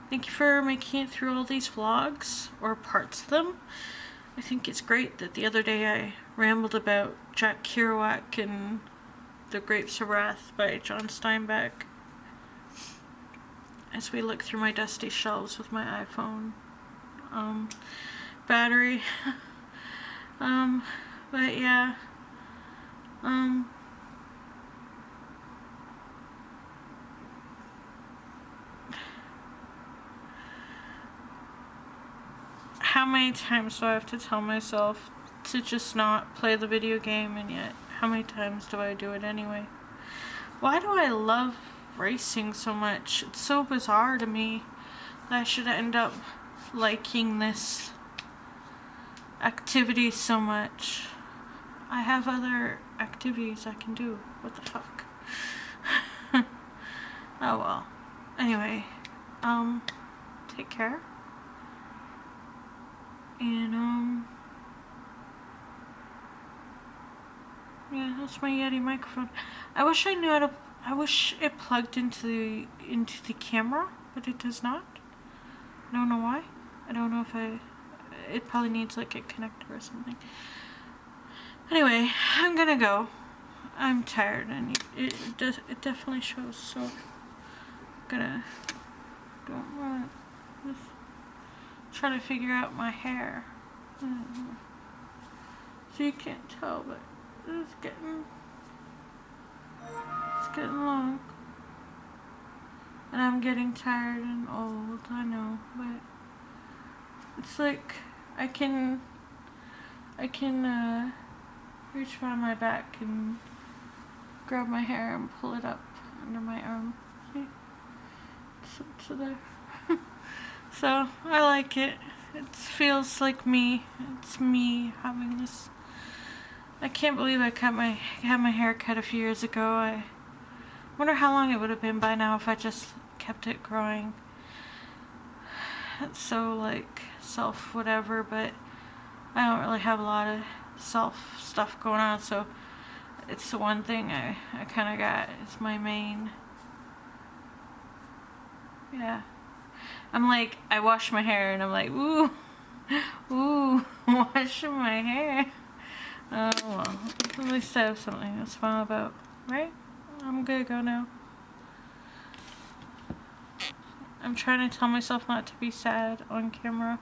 Thank you for making it through all these vlogs, or parts of them. I think it's great that the other day I rambled about Jack Kerouac and The Grapes of Wrath by John Steinbeck as we look through my dusty shelves with my iPhone battery. But yeah, how many times do I have to tell myself to just not play the video game, and yet how many times do I do it anyway? Why do I love racing so much? It's so bizarre to me that I should end up liking this activity so much. I have other activities I can do. What the fuck? Oh well. anyway, take care. And, yeah, that's my Yeti microphone. I wish I knew how to, I wish it plugged into the camera, but it does not. I don't know why. I don't know if it probably needs like a connector or something. Anyway, I'm gonna go. I'm tired and it definitely shows, so I'm gonna go run. Just try to figure out my hair. So you can't tell, but it's getting long. And I'm getting tired and old, I know, but it's like I can reach around my back and grab my hair and pull it up under my arm. See? So there. So I like it. It feels like me. It's me having this. I can't believe I had my hair cut a few years ago. I wonder how long it would have been by now if I just kept it growing. It's so like self whatever, but I don't really have a lot of self stuff going on, so it's the one thing I kind of got. It's my main. Yeah. I'm like, I wash my hair and I'm like, ooh, washing my hair. Oh well, at least I have something to smile about, right? I'm gonna go now. I'm trying to tell myself not to be sad on camera.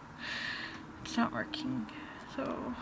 It's not working, so